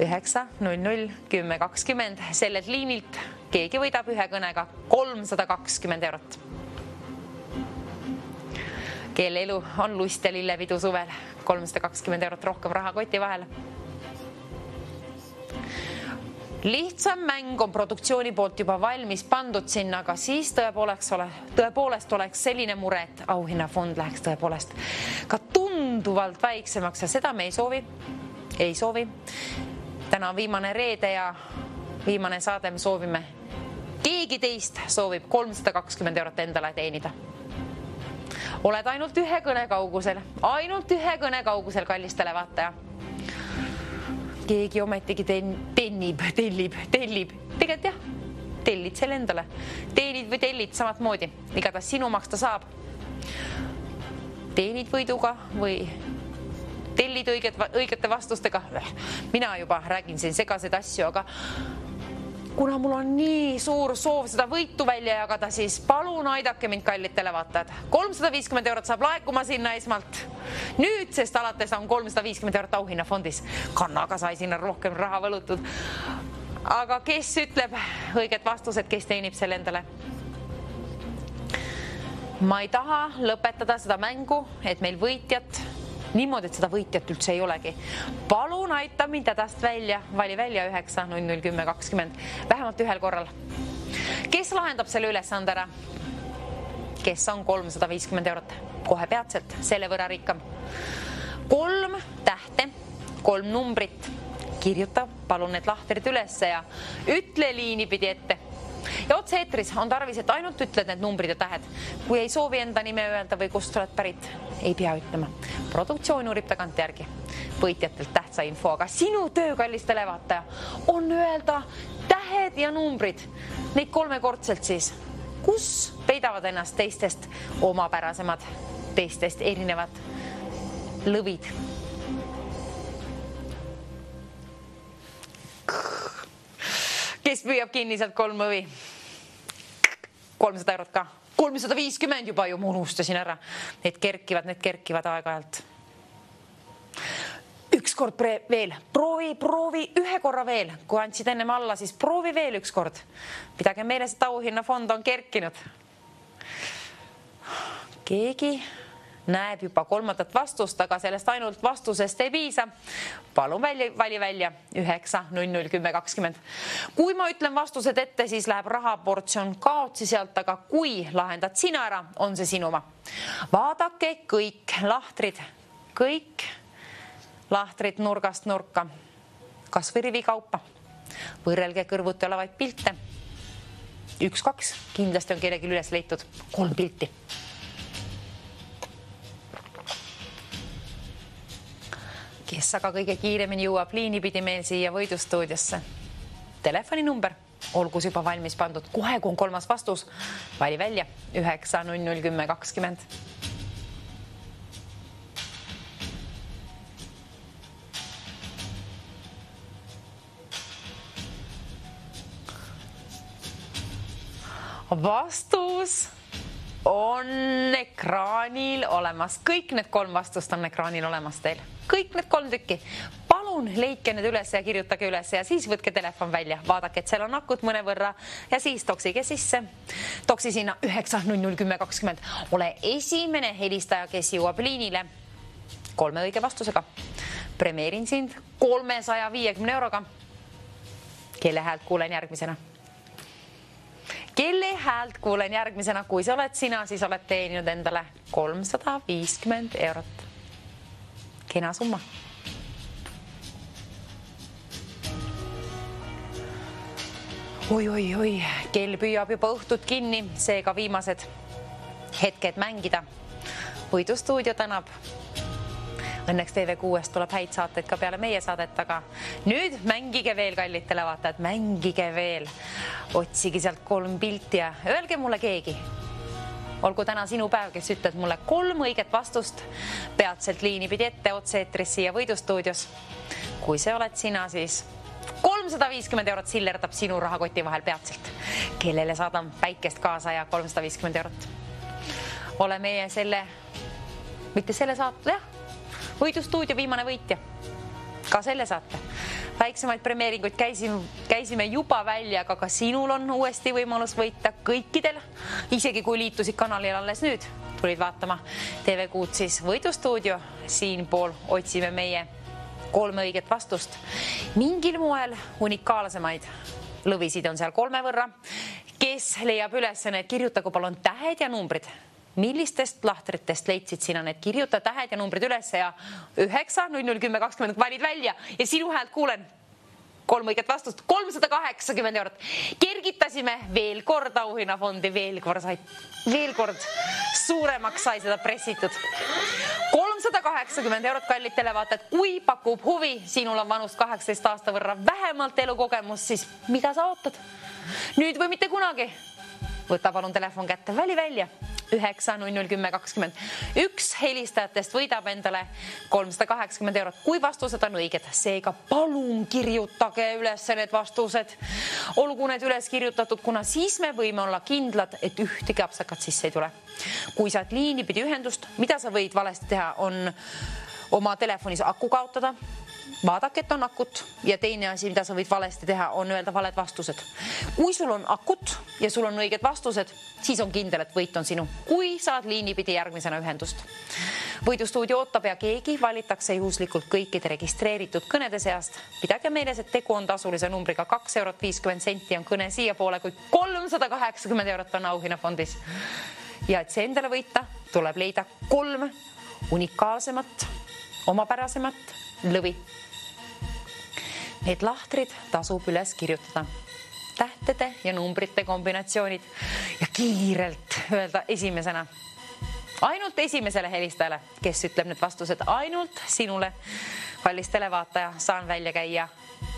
9001020 sellelt liinilt keegi võidab ühe kõnega 320 eurot. Kelle elu on lust ja lillevidu suvel 320 eurot rohkem raha koti vahel. Lihtsam mäng on produktsiooni poolt juba valmis pandud sinna, aga siis tõepoolest oleks selline mure, et auhinnafond läheks tõepoolest ka tunduvalt väiksemaks ja seda me ei soovi. Täna on viimane reede ja viimane saade me soovime. Keegi teist soovib 320 eurot endale teenida. Oled ainult ühe kõne kaugusel, kallistele vaataja. Keegi ometigi tellib. Tegelikult jah, tellid selle endale. Teenid või tellid samad moodi. Igatahes sinu maksta saab. Teenid võiduga või tellid õigete vastustega. Mina juba räägin siin segaseid asju, aga kuna mul on nii suur soov seda võitu välja jagada, siis palun aidake mind, kallitele vaatajad. 350 eurot saab laekuma sinna esmalt. Nüüd, sest alates on 350 eurot auhinnafondis. Kannaga sai sinna rohkem raha võlutud. Aga kes ütleb õiget vastused, kes teenib selle endale? Ma ei taha lõpetada seda mängu, et meil võitjat niimoodi, et seda võitjat üldse ei olegi. Palun aita mind hädast välja. Vali välja 9001020. Vähemalt ühel korral. Kes lahendab selle ülesande ära? Kes on 350 eurot? Kohe peatselt, selle võrra rikkam. 3 tähte, 3 numbrit. Kirjuta palun need lahtrid ülesse ja ütle liini pidi ette. Ja otse eetris on tarvis, et ainult ütled need numbrid ja tähed. Kui ei soovi enda nime öelda või kust oled pärit, ei pea ütlema. Produktsioon uurib tagant järgi võitjatelt tähtsa info, aga sinu töö, kallistele vaataja, on öelda tähed ja numbrid. Neid 3-kordselt siis. Kus peidavad ennast teistest omapärasemad, teistest erinevad lõvid? Kes püüab kinni sealt 3 õvi? 300 eurot ka. 350 juba ju, ma unustasin ära. Need kerkivad aeg-ajalt. Üks kord veel. Proovi ühe korra veel. Kui andsid ennem alla, siis proovi veel üks kord. Pidage meeles, et auhinnafond on kerkinud. Keegi näeb juba 3. vastust, aga sellest ainult vastusest ei piisa. Palun vali välja 9001020. Kui ma ütlen vastused ette, siis läheb rahaportsjon kaotsi sealt, aga kui lahendad sina ära, on see sinuma. Vaadake kõik lahtrid, kõik lahtrid nurgast nurka, kas või rivikaupa. Võrrelge kõrvuti olevaid pilte. 1-2, kindlasti on kellelgi üles leitud 3 pilti. Kes aga kõige kiiremini jõuab liinipidi meil siia võidustuudiosse? Telefoninumber, olgus juba valmis pandud, kohe kui on 3. vastus, vali välja 9001020. Vastus on ekraanil olemas. Kõik need 3 vastust on ekraanil olemas teil. Kõik need 3 tükki. Palun leidke need üles ja kirjutage üles ja siis võtke telefon välja. Vaadake, et seal on akut mõne võrra ja siis toksige sisse. Toksi sinna 9001020. Ole esimene helistaja, kes jõuab liinile 3 õige vastusega. Premeerin sind 350 euroga. Kelle häält kuulen järgmisena? Kelle häält kuulen järgmisena, kui sa oled sina, siis oled teeninud endale 350 eurot. Kena summa. Oi, kell püüab juba õhtut kinni, seega viimased hetked mängida. Võidustuudio tänab. Õnneks TV6-st tuleb häid saateid ka peale meie saadet, aga nüüd mängige veel, kallid televaatajad, mängige veel. Otsigi sealt 3 pilti ja öelge mulle keegi. Olgu täna sinu päev, kes ütled mulle 3 õiget vastust peatselt liini pidi ette otse-eetris siia võidustuudios. Kui see oled sina, siis 350 eurot sillerdab sinu rahakoti vahel peatselt. Kellele saadan päikest kaasa ja 350 eurot. Ole meie mitte selle saate, jah. Võidustuudio viimane võitja. Ka selle saate. Väiksemaid premeeringuid käisime juba välja, aga ka sinul on uuesti võimalus võita kõikidel. Isegi kui liitusid kanalil alles nüüd, tulid vaatama TV6 siis Võidustuudio. Siinpool otsime meie 3 õiget vastust. Mingil moel unikaalsemaid lõvisid on seal 3 võrra. Kes leiab üles need, kirjutagu palun tähed ja numbrid. Millistest lahtritest leidsid sina need? Kirjuta tähed ja numbrid üles ja 9001020 valid välja ja sinu häält kuulen 3 õiget vastust, 380 eurot. Kergitasime veel kord auhinnafondi, veel kord suuremaks sai seda pressitud. 380 eurot, kallid televaatajad. Kui pakub huvi, sinul on vanust 18 aasta võrra vähemalt elukogemus, siis mida sa ootad? Nüüd või mitte kunagi. Võta palun telefon kätte, vali välja 9001020. Üks helistajatest võidab endale 380 eurot, kui vastused on õiged. Seega palun kirjutage üles need vastused. Olgu need üles kirjutatud, kuna siis me võime olla kindlad, et ühtegi apsakat sisse ei tule. Kui saad liini pidi ühendust, mida sa võid valesti teha, on oma telefonis aku kaotada. Vaadake, et on akut ja teine asi, mida sa võid valesti teha, on öelda valed vastused. Kui sul on akut ja sul on õiged vastused, siis on kindel, et võit on sinu. Kui saad liini pidi järgmisena ühendust. Võidustuudio ootab ja keegi valitakse juhuslikult kõikide registreeritud kõnede seast. Pidage meeles, et tegu on tasulise numbriga 2 eurot 50 senti on kõne siia poole, kui 380 eurot on auhinnafondis. Ja et see endale võita, tuleb leida 3 unikaalsemat, omapärasemat lõvi. Need lahtrid tasub üles kirjutada. Tähtede ja numbrite kombinatsioonid ja kiirelt öelda esimesena. Ainult esimesele helistajale, kes ütleb need vastused, ainult sinule, kallis televaataja, saan välja käia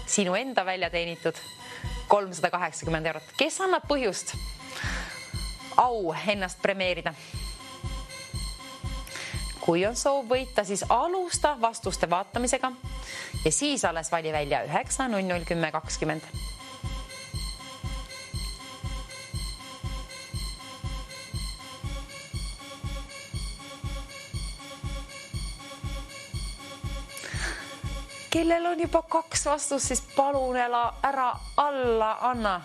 sinu enda välja teenitud 380 eurot. Kes annab põhjust au ennast premeerida? Kui on soov võita, siis alusta vastuste vaatamisega ja siis alles vali välja 9001020. Kellel on juba 2 vastust, siis palun ära alla anna.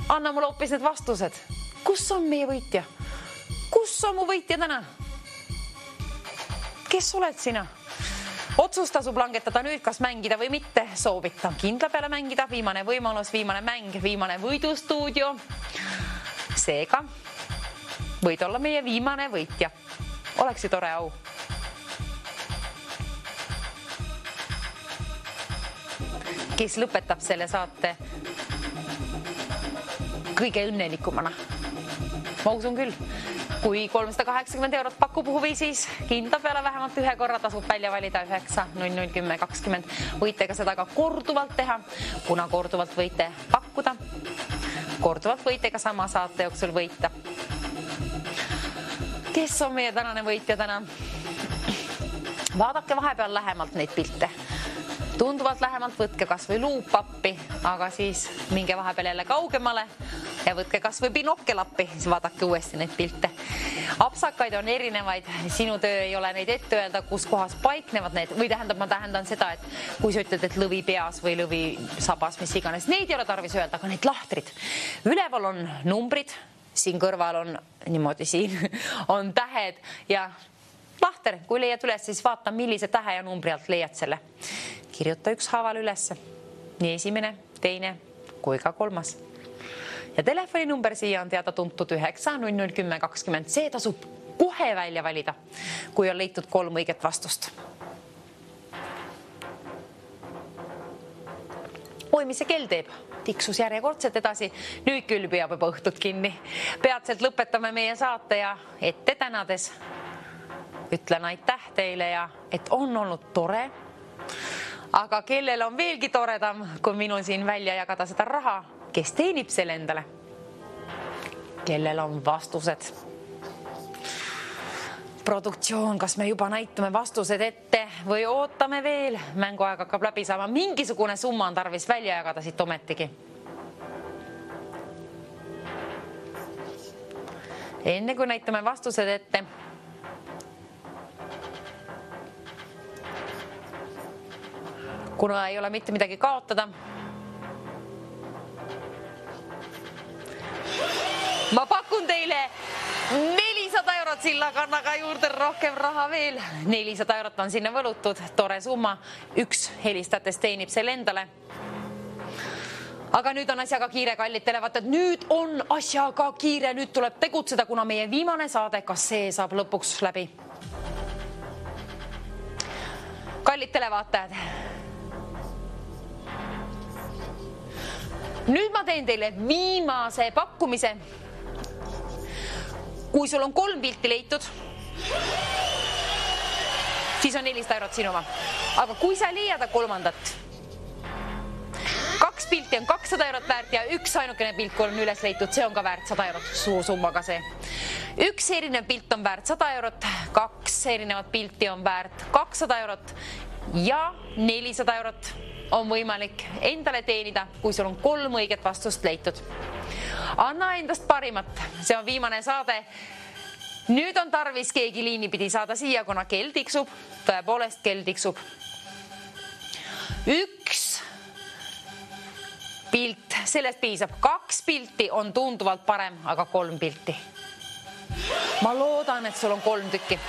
Anna mulle hoopis need vastused. Kus on meie võitja? Kus on mu võitja täna? Kes oled sina? Otsust tasub langetada nüüd, kas mängida või mitte. Soovitan kindla peale mängida. Viimane võimalus, viimane mäng, viimane võidustuudio. Seega võid olla meie viimane võitja. Oleks ju tore au. kes lõpetab selle saate kõige õnnelikumana. Ma usun küll. Kui 380 eurot pakub huvi, siis kindla peale vähemalt ühe korra tasub välja valida 9, 00, 10, 20. Võite ka seda ka korduvalt teha, kuna korduvalt võite pakkuda. Korduvalt võite ka sama saate jooksul võita. Kes on meie tänane võitja täna? Vaadake vahepeal lähemalt neid pilte. Tunduvalt lähemalt võtke kas või luupappi, aga siis minge vahepeal jälle kaugemale ja võtke kas või binokkelappi, siis vaadake uuesti neid pilte. Apsakaid on erinevaid, sinu töö ei ole neid ette öelda, kus kohas paiknevad need, või tähendab, ma tähendan seda, et kui sa ütled, et lõvi peas või lõvi sabas, mis iganes, neid ei ole tarvis öelda, aga need lahtrid. Üleval on numbrid, siin kõrval on niimoodi siin on tähed ja lahter, kui leiad üles, siis vaata, millise tähe ja numbri alt leiad selle. Kirjuta ükshaaval ülesse. Nii esimene, teine kui ka kolmas. Ja telefoninumber siia on teada tuntud 9, 00, 10, 20. See tasub kohe välja valida, kui on leitud 3 õiget vastust. Oi, mis see kell teeb? Tiksus järjekordselt edasi. Nüüd küll peab juba õhtut kinni. Peatselt lõpetame meie saate ja ette tänades ütlen aitäh teile ja et on olnud tore. Aga kellel on veelgi toredam, kui minul siin välja jagada seda raha, kes teenib selle endale? Kellel on vastused? Produktsioon, kas me juba näitame vastused ette või ootame veel? Mänguaeg hakkab läbi saama. Mingisugune summa on tarvis välja jagada siit ometigi. Enne kui näitame vastused ette, kuna ei ole mitte midagi kaotada. Ma pakun teile 400 eurot silla kannaga juurde, rohkem raha veel. 400 eurot on sinna võlutud, tore summa. Üks helistates teenib selle endale. Aga nüüd on asjaga kiire, kallid televaatajad. Nüüd on asjaga kiire, nüüd tuleb tegutseda, kuna meie viimane saade, kas see saab lõpuks läbi. Kallid televaatajad. Nüüd ma teen teile viimase pakkumise. Kui sul on 3 pilti leitud, siis on 400 eurot sinu oma. Aga kui sa leiad kolmandat, 2 pilti on 200 eurot väärt ja üks ainukene pilt, kui on üles leitud, see on ka väärt 100 eurot. Suur summaga see. Üks erinev pilt on väärt 100 eurot, 2 erinevat pilti on väärt 200 eurot ja 400 eurot on võimalik endale teenida, kui sul on 3 õiget vastust leitud. Anna endast parimat, see on viimane saade. Nüüd on tarvis keegi liini pidi saada siia, kuna kell tiksub, tõepoolest kell tiksub. Üks pilt, sellest piisab. 2 pilti on tunduvalt parem, aga 3 pilti. Ma loodan, et sul on 3 tükki.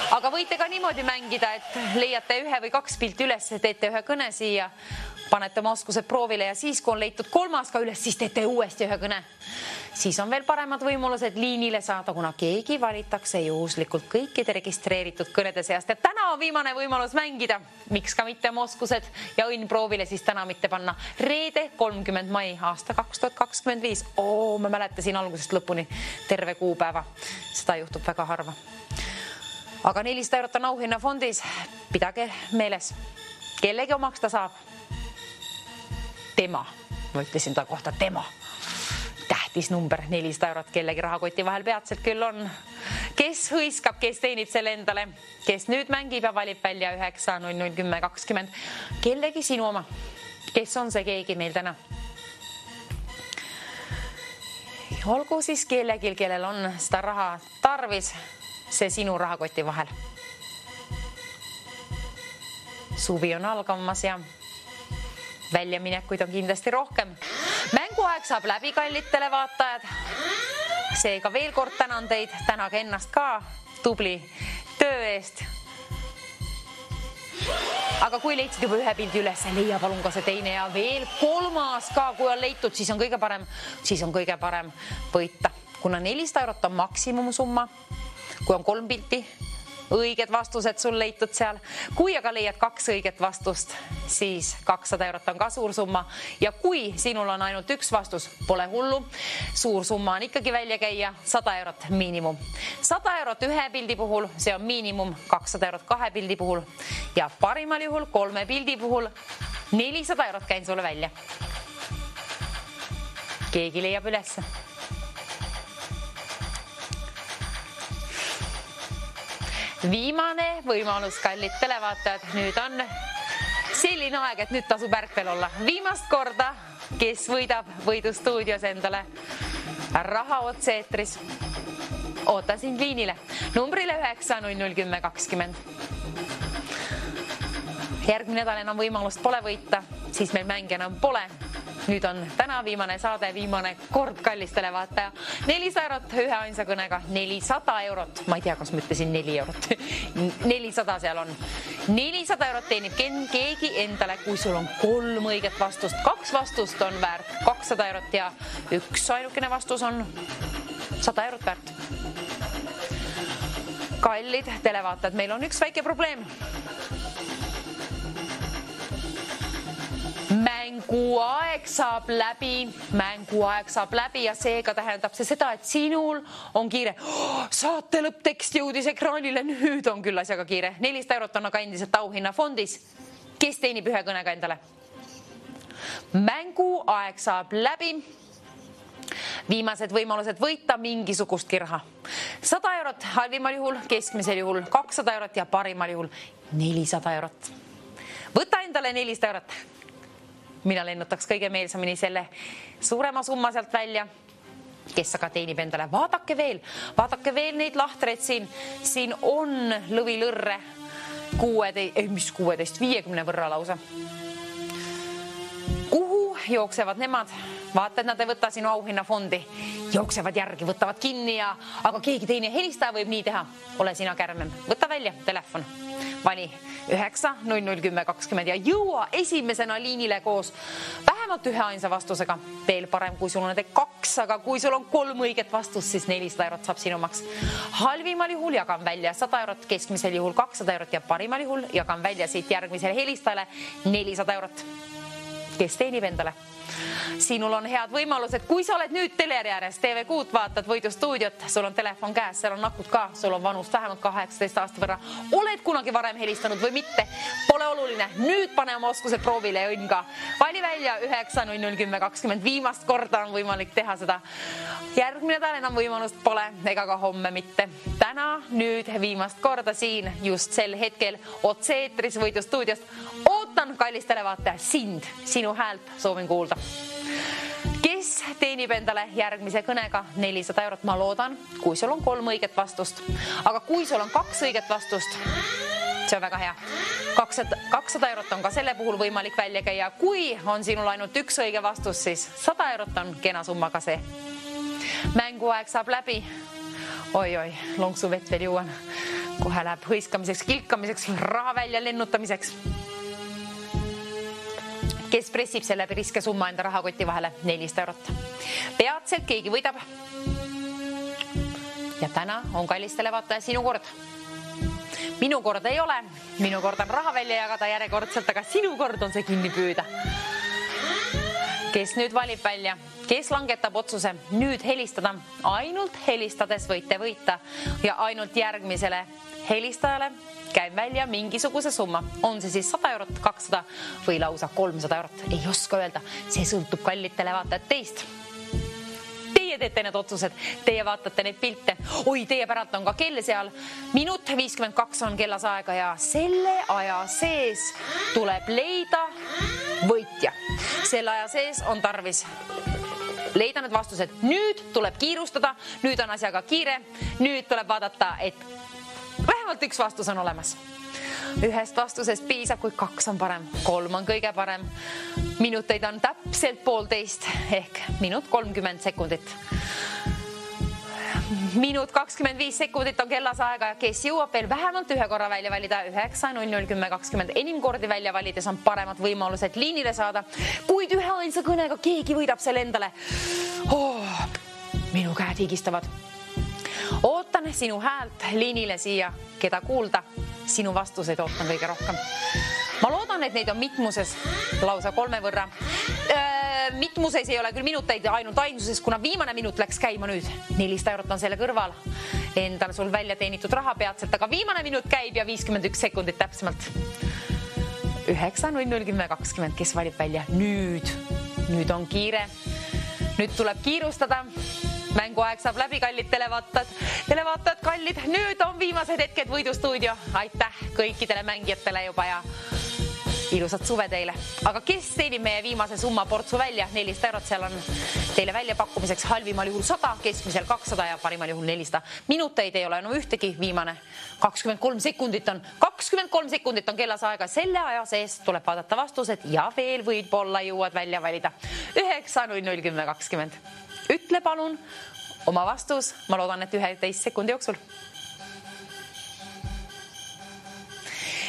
Aga võite ka niimoodi mängida, et leiate 1 või 2 pilti üles, teete ühe kõne siia, panete oma oskused proovile ja siis, kui on leitud 3 ka üles, siis teete uuesti ühe kõne. Siis on veel paremad võimalused liinile saada, kuna keegi valitakse juhuslikult kõikide registreeritud kõnede seast. Ja täna on viimane võimalus mängida. Miks ka mitte oma oskused ja õnn proovile siis täna mitte panna. Reede 30. mai aasta 2025. Ma mäletasin algusest lõpuni terve kuupäeva. Seda juhtub väga harva. Aga 400 eurot on auhinnafondis. Pidage meeles. Kellegi omaks ta saab. Tema. Ma ütlesin ta kohta tema. Tähtis number 400 eurot kellegi rahakoti vahel peatselt küll on. Kes hõiskab, kes teenib selle endale. Kes nüüd mängib ja valib välja 9, 00, 10, 20. Kellegi sinu oma. Kes on see keegi meil täna? Olgu siis kellelgi, kellel on seda raha tarvis. See sinu rahakoti vahel. Suvi on algamas ja väljaminekuid on kindlasti rohkem. Mänguaeg saab läbi, kallid televaatajad. Seega veel kord tänan teid, tänage ennast ka tubli töö eest. Aga kui leidsid juba 1 pildi üles, leia palun ka see teine ja veel 3 ka, kui on leitud, siis on kõige parem võita. Kuna 400 eurot on maksimumsumma, kui on 3 pilti õiged vastused sul leitud seal. Kui aga leiad 2 õiget vastust, siis 200 eurot on ka suur summa. Ja kui sinul on ainult 1 vastus, pole hullu. Suur summa on ikkagi välja käia, 100 eurot miinimum. 100 eurot 1 pildi puhul, see on miinimum, 200 eurot 2 pildi puhul. Ja parimal juhul 3 pildi puhul 400 eurot käin sulle välja. Keegi leiab ülesse. Viimane võimalus, kallid televaatajad. Nüüd on selline aeg, et nüüd tasub ärkvel olla. Viimast korda, kes võidab Võidustuudios endale raha otse-eetris. Oota sind liinile. Numbrile 9 00 10 20. Järgmine nädal enam võimalust pole võita, siis meil mänge enam pole. Nüüd on täna viimane saade, viimane kord, kallis televaataja. 400 eurot ühe ainsa kõnega, 400 eurot. Ma ei tea, kas ma ütlesin 4 eurot. 400 seal on. 400 eurot teenib keegi endale, kui sul on 3 õiget vastust. 2 vastust on väärt 200 eurot ja 1 ainukene vastus on 100 eurot väärt. Kallid televaatajad, meil on üks väike probleem. Mänguaeg saab läbi ja seega tähendab see seda, et sinul on kiire. Saate lõpptekst jõudis ekraanile, nüüd on küll asjaga kiire. 400 eurot on aga endiselt auhinna fondis. Kes teenib ühe kõnega endale? Mänguaeg saab läbi. Viimased võimalused võita mingisugust raha. 100 eurot halvimal juhul, keskmisel juhul 200 eurot ja parimal juhul 400 eurot. Võta endale 400 eurot. Mina lennutaks kõige meelsamini selle suurema summa sealt välja, kes aga teenib endale. Vaadake veel neid lahtreid siin. Siin on lõvilõrre 50 võrra lausa. Kuhu jooksevad nemad? Vaata, et nad ei võta sinu auhinna fondi. Jooksevad järgi, võtavad kinni aga keegi teine helistaja võib nii teha. Ole sina kärmem. Võta välja telefon. Vali 9 00 10 20 ja jõua esimesena liinile koos vähemalt ühe ainsa vastusega. Veel parem, kui sul on 2, aga kui sul on 3 õiget vastust, siis 400 eurot saab sinumaks. Halvimal juhul jagan välja 100 eurot, keskmisel juhul 200 eurot ja parimal juhul jagan välja siit järgmisele helistajale 400 eurot. Kes teenib endale? Sinul on head võimalused, kui sa oled nüüd teleri ääres, TV6 vaatad Võidustuudiot, sul on telefon käes, seal on akud ka, sul on vanust vähemalt 18 aasta võrra. Oled kunagi varem helistanud või mitte? Pole oluline, nüüd pane oma oskused proovile ja õnn ka. Vali välja 9 00 10 20, viimast korda on võimalik teha seda. Järgmine nädal enam võimalust pole, ega ka homme mitte. Täna, nüüd viimast korda siin, just sel hetkel otse-eetris Võidustuudiost. Ootan, kallis televaataja, sind, sinu häält soovin kuulda. Kes teenib endale järgmise kõnega 400 eurot? Ma loodan, kui sul on 3 õiget vastust. Aga kui sul on 2 õiget vastust, see on väga hea. 200 eurot on ka selle puhul võimalik välja käia. Kui on sinul ainult 1 õige vastus, siis 100 eurot on kena summa ka see. Mänguaeg saab läbi. Oi, lonksu vett veel juuan. Kohe läheb hõiskamiseks, kilkamiseks, raha välja lennutamiseks. Kes pressib selle riske summa enda rahakoti vahele? 400 eurot. Peatselt keegi võidab. Ja täna on kallis televaataja sinu kord. Minu kord ei ole. Minu kord on raha välja jagada järjekordselt, aga sinu kord on see kinni püüda. Kes nüüd valib välja? Kes langetab otsuse nüüd helistada? Ainult helistades võite võita ja ainult järgmisele helistajale käib välja mingisuguse summa. On see siis 100 eurot, 200 või lausa 300 eurot. Ei oska öelda, see sõltub kallid televaatajad teist. Teie teete need otsused, teie vaatate neid pilte. Oi, teie päralt on ka kell seal. Minut 52 on kellas aega ja selle aja sees tuleb leida võitja. Selle aja sees on tarvis leida need vastused. Nüüd tuleb kiirustada, nüüd on asjaga kiire, nüüd tuleb vaadata, et vähemalt 1 vastus on olemas. 1 vastusest piisab, kui 2 on parem, 3 on kõige parem. Minuteid on täpselt 1,5 ehk minut 30 sekundit. Minut 25 sekundit on kellas aega ja kes jõuab veel vähemalt 1 korra välja valida 9 00 10 20. Enim kordi välja valides on paremad võimalused liinile saada, kuid ühe ainsa kõnega keegi võidab selle endale. Minu käed higistavad. Ootan sinu häält liinile siia, keda kuulda. Sinu vastuseid ootan kõige rohkem. Ma loodan, et neid on mitmuses lausa 3 võrra. Mitmuses ei ole küll minuteid ainult ainsuses, kuna viimane minut läks käima nüüd. 400 eurot on selle kõrval. Endal sul välja teenitud raha peatselt, aga viimane minut käib ja 51 sekundit täpsemalt. 9:00:20, kes valib välja nüüd. Nüüd on kiire. Nüüd tuleb kiirustada. Mänguaeg saab läbi, kallid televaatajad. Televaatajad kallid, nüüd on viimased hetked võidustuudio. Aitäh kõikidele mängijatele juba ja ilusat suve teile. Aga kes teenib meie viimase summa portsu välja? 400 eurot, seal on teile välja pakkumiseks halvimal juhul 100, keskmisel 200 ja parimal juhul 400. Minuteid ei ole enam ühtegi, viimane 23 sekundit on. 23 sekundit on kellas aega. Selle aja sees tuleb vaadata vastused ja veel võib-olla jõuad välja valida. 9:00:20. Ütle palun oma vastus, ma loodan, et 11 sekundi jooksul.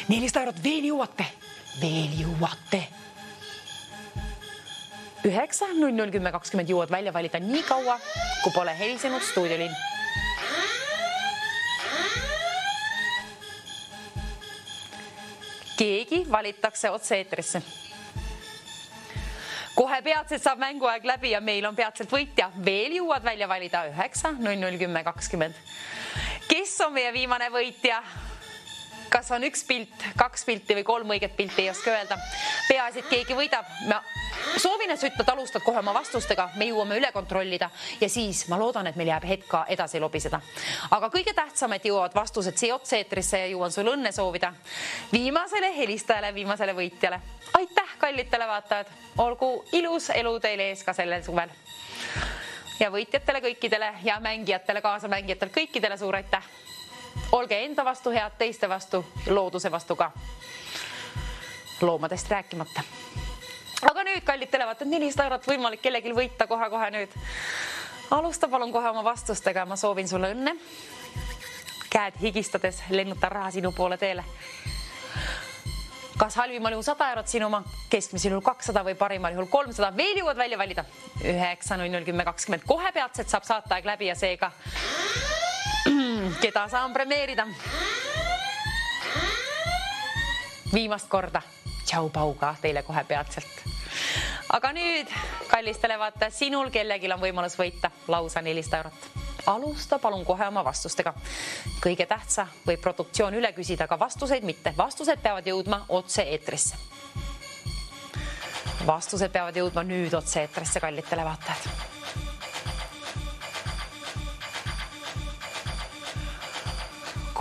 400 eurot, veel jõuate. Veel jõuate. 9:00:20 jõuad välja valida nii kaua, kui pole helisenud stuudiolinn. Keegi valitakse otse-eetrisse. Kohe peatselt saab mänguaeg läbi ja meil on peatselt võitja. Veel jõuad välja valida 9:00:20. Kes on meie viimane võitja? Kas on 1 pilt, 2 pilti või 3 õiget pilti, ei oska öelda. Peaasi, et keegi võidab. Ma soovin, et sa ütled, alustad kohe oma vastustega. Me jõuame üle kontrollida ja siis ma loodan, et meil jääb hetk edasi lobiseda. Aga kõige tähtsam, et jõuavad vastused siia otse-eetrisse ja jõuan sulle õnne soovida. Viimasele helistajale, viimasele võitjale. Aitäh, kallid televaatajad. Olgu ilus elu teile ees ka sellel suvel. Ja võitjatele kõikidele ja mängijatele, kaasamängijatele kõikidele suur aitäh. Olge enda vastu head, teiste vastu, looduse vastu ka. Loomadest rääkimata. Aga nüüd, kallid televaatajad, 400 eurot võimalik kellelgi võita kohe nüüd. Alusta palun kohe oma vastustega. Ma soovin sulle õnne. Käed higistades lennuta raha sinu poole teele. Kas halvimal juhul 100 eurot sinu oma, keskmisel juhul 200 või parimal juhul 300. Veel jõuad välja valida. 9:00:20. Kohe peatselt saab saateaeg läbi ja seega keda saan premeerida. Viimast korda. Tšau pauga teile kohe peatselt. Aga nüüd, kallis televaataja, sinul kellegil on võimalus võita lausa 400 eurot. Alusta palun kohe oma vastustega. Kõige tähtsa võib produktsioon üle küsida, aga vastuseid mitte. Vastused peavad jõudma otse-eetrisse. Vastused peavad jõudma nüüd otse-eetrisse, kallid televaatajad.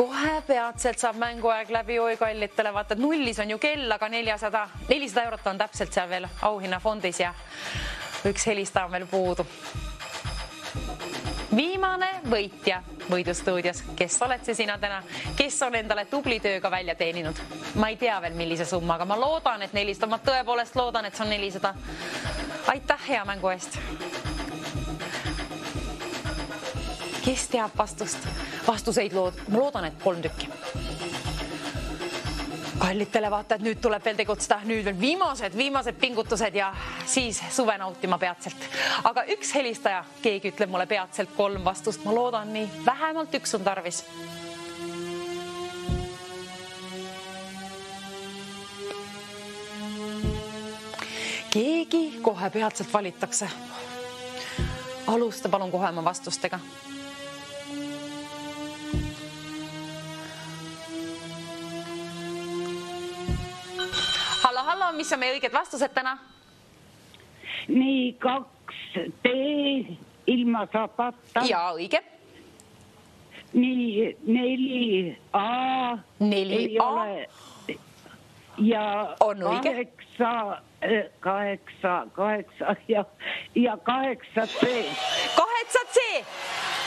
Kohe peatselt saab mänguaeg läbi, oi kallid televaatajad. Nullis on ju kell, aga 400 eurot on täpselt seal veel auhinnafondis ja 1 helistaja on veel puudu. Viimane võitja võidustuudios. Kes oled see sina täna? Kes on endale tubli tööga välja teeninud? Ma ei tea veel, millise summa, aga ma loodan, et 400. Ma tõepoolest loodan, et see on 400. Aitäh hea mängu eest. Kes teab vastust? Vastuseid ma loodan, et 3 tükki. Kallid televaatajad, nüüd tuleb veel tegutseda. Nüüd veel viimased pingutused ja siis suve nautima peatselt. Aga 1 helistaja, keegi ütleb mulle peatselt 3 vastust. Ma loodan nii, vähemalt 1 on tarvis. Keegi kohe peatselt valitakse. Alusta palun kohe oma vastustega. Hallo, mis on meie õiged vastused täna? Nii, 2D ilma sapata. Ja, õige. Nii, 4A. 4A. Ja on õige. 8 ja 8C. 8C.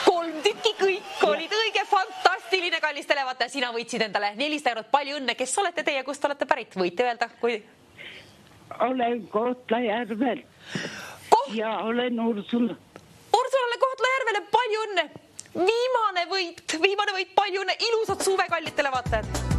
3 tükki kõik olid õige, fantastiline, kallis televaataja. Sina võitsid endale 400 eurot, palju õnne. Kes olete teie, kust olete pärit? Võite öelda, kui... Olen Kohtla-Järvel ja olen Ursula. Ursulale Kohtla-Järvele, palju õnne. Viimane võit, palju õnne. Ilusat suve, kallid televaatajad.